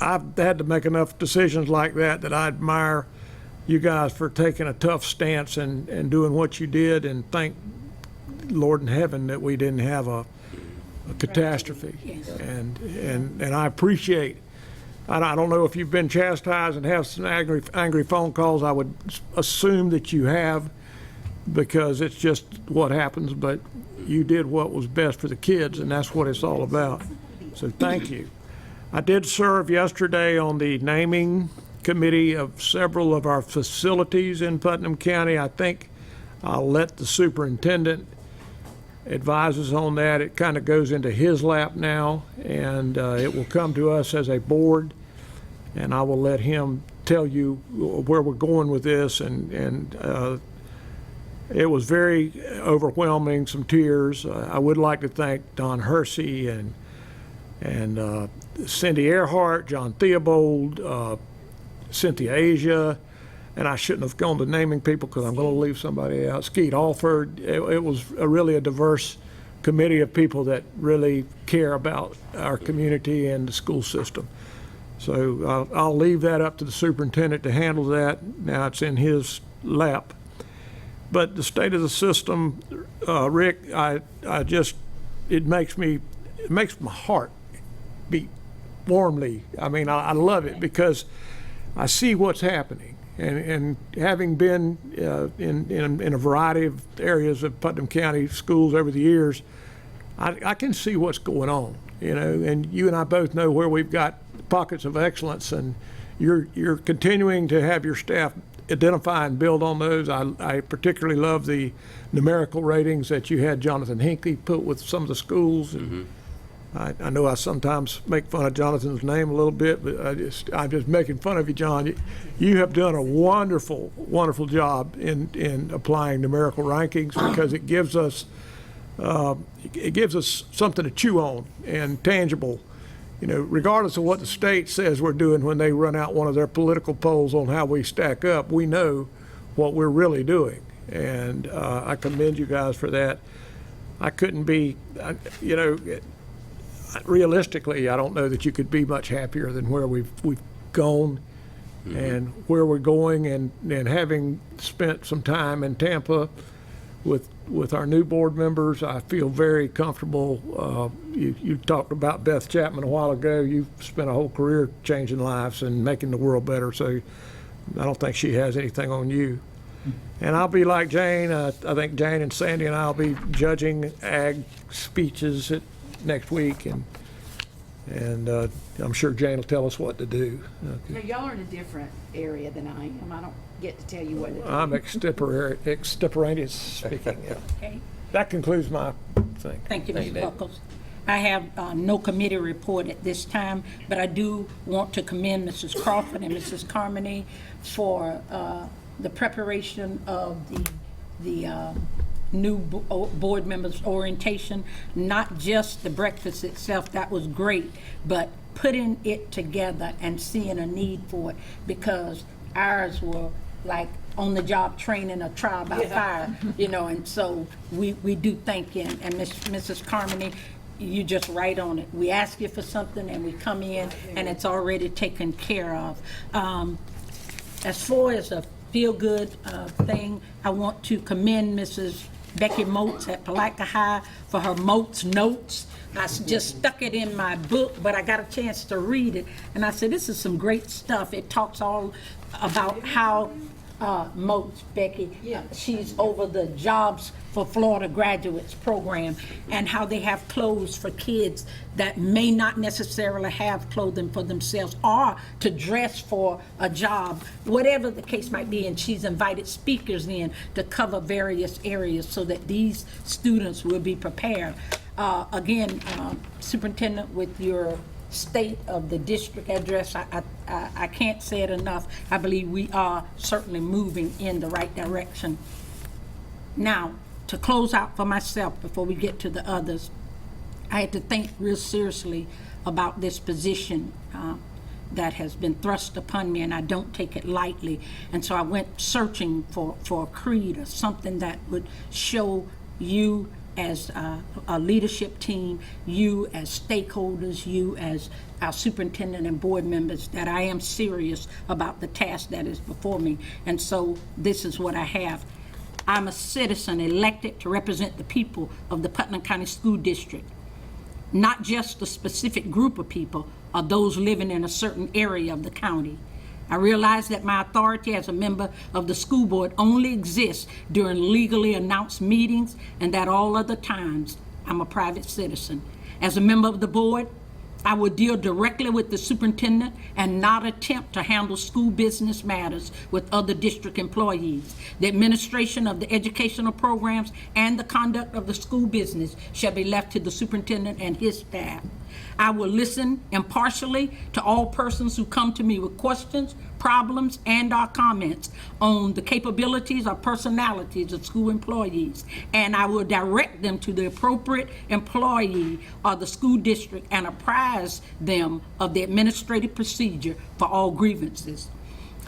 had to make enough decisions like that I admire you guys for taking a tough stance and doing what you did, and thank Lord in heaven that we didn't have a catastrophe. Yes. And I appreciate, I don't know if you've been chastised and have some angry phone calls. I would assume that you have, because it's just what happens, but you did what was best for the kids, and that's what it's all about. So thank you. I did serve yesterday on the naming committee of several of our facilities in Putnam County. I think I'll let the superintendent advise us on that. It kind of goes into his lap now, and it will come to us as a board, and I will let him tell you where we're going with this. And it was very overwhelming, some tears. I would like to thank Don Hersey and Cindy Earhart, John Theobald, Cynthia Asia, and I shouldn't have gone to naming people because I'm going to leave somebody out. Skeet Alford, it was really a diverse committee of people that really care about our community and the school system. So I'll leave that up to the superintendent to handle that. Now it's in his lap. But the state of the system, Rick, it makes my heart beat warmly. I mean, I love it because I see what's happening. And having been in a variety of areas of Putnam County schools over the years, I can see what's going on, you know, and you and I both know where we've got pockets of excellence, and you're continuing to have your staff identify and build on those. I particularly love the numerical ratings that you had Jonathan Hinckley put with some of the schools. And I know I sometimes make fun of Jonathan's name a little bit, but I'm just making fun of you, John. You have done a wonderful, wonderful job in applying numerical rankings because it gives us something to chew on and tangible. You know, regardless of what the state says we're doing when they run out one of their political polls on how we stack up, we know what we're really doing. And I commend you guys for that. I couldn't be, you know, realistically, I don't know that you could be much happier than where we've gone and where we're going, and having spent some time in Tampa with our new board members, I feel very comfortable. You talked about Beth Chapman a while ago. You've spent a whole career changing lives and making the world better, so I don't think she has anything on you. And I'll be like Jane. I think Jane and Sandy and I will be judging ag speeches next week, and I'm sure Jane will tell us what to do. Now, y'all are in a different area than I am. I don't get to tell you what to do. I'm extemporaneous speaking. Yeah. Okay. That concludes my thing. Thank you, Mr. Buckles. I have no committee report at this time, but I do want to commend Mrs. Crawford and Mrs. Carmody for the preparation of the new board members' orientation, not just the breakfast itself, that was great, but putting it together and seeing a need for it, because ours were like on-the-job training, a trial by fire, you know, and so we do thank you. And Mrs. Carmody, you just right on it. We ask you for something and we come in and it's already taken care of. As far as a feel-good thing, I want to commend Mrs. Becky Moats at Palatka High for her Moats Notes. I just stuck it in my book, but I got a chance to read it, and I said, this is some great stuff. It talks all about how Moats, Becky, she's over the Jobs for Florida Graduates program, and how they have clothes for kids that may not necessarily have clothing for themselves or to dress for a job, whatever the case might be. And she's invited speakers in to cover various areas so that these students will be prepared. Again, Superintendent, with your state of the district address, I can't say it enough. I believe we are certainly moving in the right direction. Now, to close out for myself before we get to the others, I had to think real seriously about this position that has been thrust upon me, and I don't take it lightly. And so I went searching for a creed or something that would show you as a leadership team, you as stakeholders, you as our superintendent and board members, that I am serious about the task that is before me. And so this is what I have. I'm a citizen elected to represent the people of the Putnam County School District, not just a specific group of people or those living in a certain area of the county. I realize that my authority as a member of the school board only exists during legally announced meetings, and that all other times I'm a private citizen. As a member of the board, I will deal directly with the superintendent and not attempt to handle school business matters with other district employees. The administration of the educational programs and the conduct of the school business shall be left to the superintendent and his staff. I will listen impartially to all persons who come to me with questions, problems, and/or comments on the capabilities or personalities of school employees, and I will direct them to the appropriate employee or the school district and apprise them of the administrative procedure for all grievances.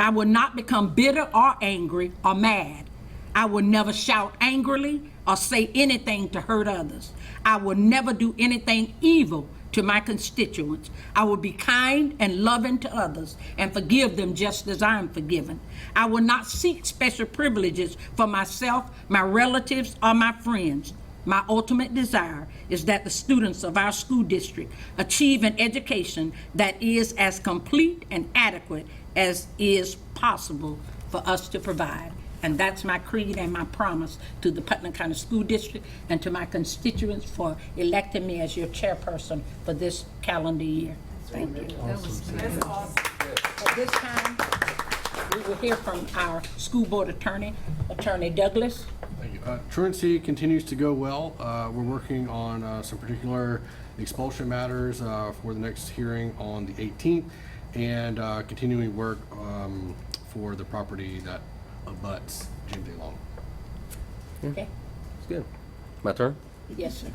I will not become bitter or angry or mad. I will never shout angrily or say anything to hurt others. I will never do anything evil to my constituents. I will be kind and loving to others and forgive them just as I am forgiven. I will not seek special privileges for myself, my relatives, or my friends. My ultimate desire is that the students of our school district achieve an education that is as complete and adequate as is possible for us to provide. And that's my creed and my promise to the Putnam County School District and to my constituents for electing me as your chairperson for this calendar year. Thank you. That's awesome. At this time, we will hear from our school board attorney, Attorney Douglas. Thank you. Truancy continues to go well. We're working on some particular expulsion matters for the next hearing on the 18th, and continuing work for the property that abuts Jim Day Long. Okay? It's good. My turn? Yes, sir.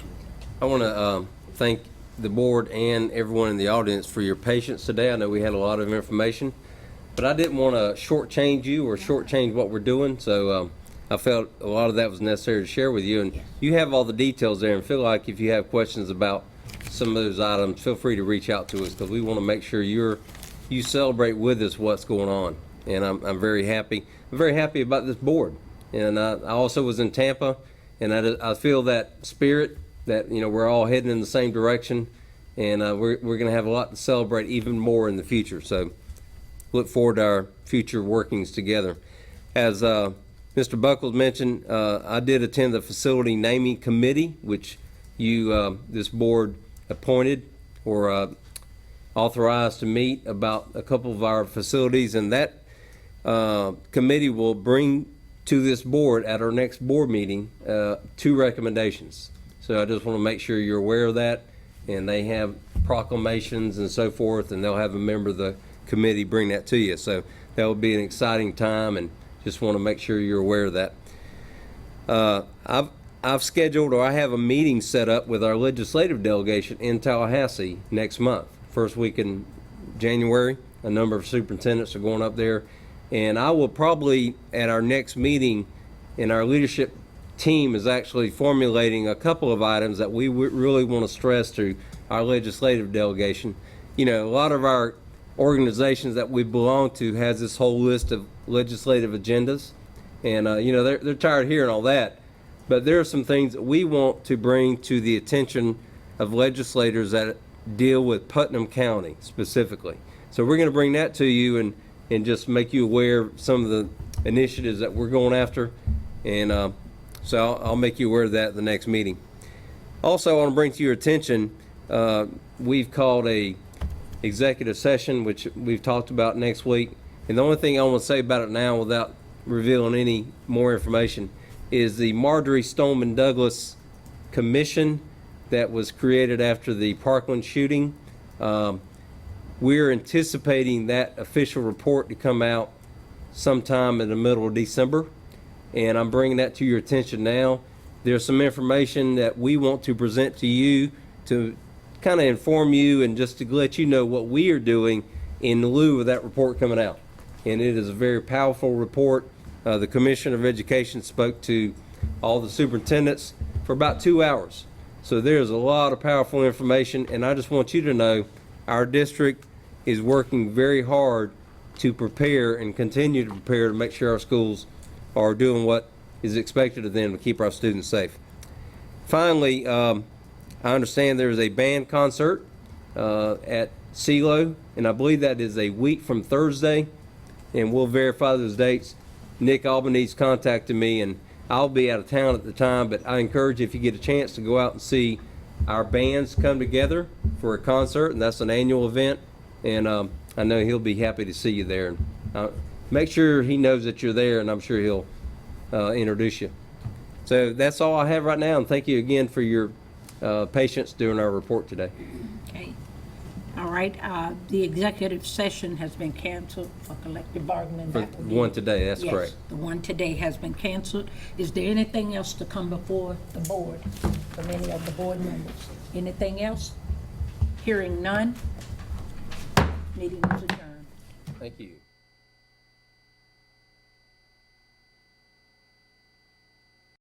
I want to thank the board and everyone in the audience for your patience today. I know we had a lot of information, but I didn't want to shortchange you or shortchange what we're doing, so I felt a lot of that was necessary to share with you. And you have all the details there, and feel like if you have questions about some of those items, feel free to reach out to us, because we want to make sure you celebrate with us what's going on. And I'm very happy. I'm very happy about this board. And I also was in Tampa, and I feel that spirit that, you know, we're all heading in the same direction, and we're going to have a lot to celebrate even more in the future. So look forward to our future workings together. As Mr. Buckles mentioned, I did attend the facility naming committee, which this board appointed or authorized to meet about a couple of our facilities, and that committee will bring to this board at our next board meeting 2 recommendations. So I just want to make sure you're aware of that, and they have proclamations and so forth, and they'll have a member of the committee bring that to you. So that will be an exciting time, and just want to make sure you're aware of that. I've scheduled, or I have a meeting set up with our legislative delegation in Tallahassee next month, first week in January. A number of superintendents are going up there, and I will probably, at our next meeting, and our leadership team is actually formulating a couple of items that we really want to stress to our legislative delegation. You know, a lot of our organizations that we belong to has this whole list of legislative agendas, and you know, they're tired of hearing all that, but there are some things that we want to bring to the attention of legislators that deal with Putnam County specifically. So we're going to bring that to you and just make you aware of some of the initiatives that we're going after, and so I'll make you aware of that at the next meeting. Also, I want to bring to your attention, we've called a executive session, which we've talked about next week. And the only thing I want to say about it now, without revealing any more information, is the Marjorie Stoneman Douglas Commission that was created after the Parkland shooting. We're anticipating that official report to come out sometime in the middle of December, and I'm bringing that to your attention now. There's some information that we want to present to you to kind of inform you and just to let you know what we are doing in lieu of that report coming out. And it is a very powerful report. The Commissioner of Education spoke to all the superintendents for about 2 hours. So there's a lot of powerful information, and I just want you to know our district is working very hard to prepare and continue to prepare to make sure our schools are doing what is expected of them to keep our students safe. Finally, I understand there is a band concert at CeeLo, and I believe that is a week from Thursday, and we'll verify those dates. Nick Albanese contacted me, and I'll be out of town at the time, but I encourage you, if you get a chance, to go out and see our bands come together for a concert, and that's an annual event, and I know he'll be happy to see you there. And make sure he knows that you're there, and I'm sure he'll introduce you. So that's all I have right now, and thank you again for your patience during our report today. Okay. All right, the executive session has been canceled for collective bargaining. For That will be- one today, that's Yes, correct. the one today has been canceled. Is there anything else to come before the board from any of the board members? Anything else? Hearing none. Meeting is adjourned. Thank you.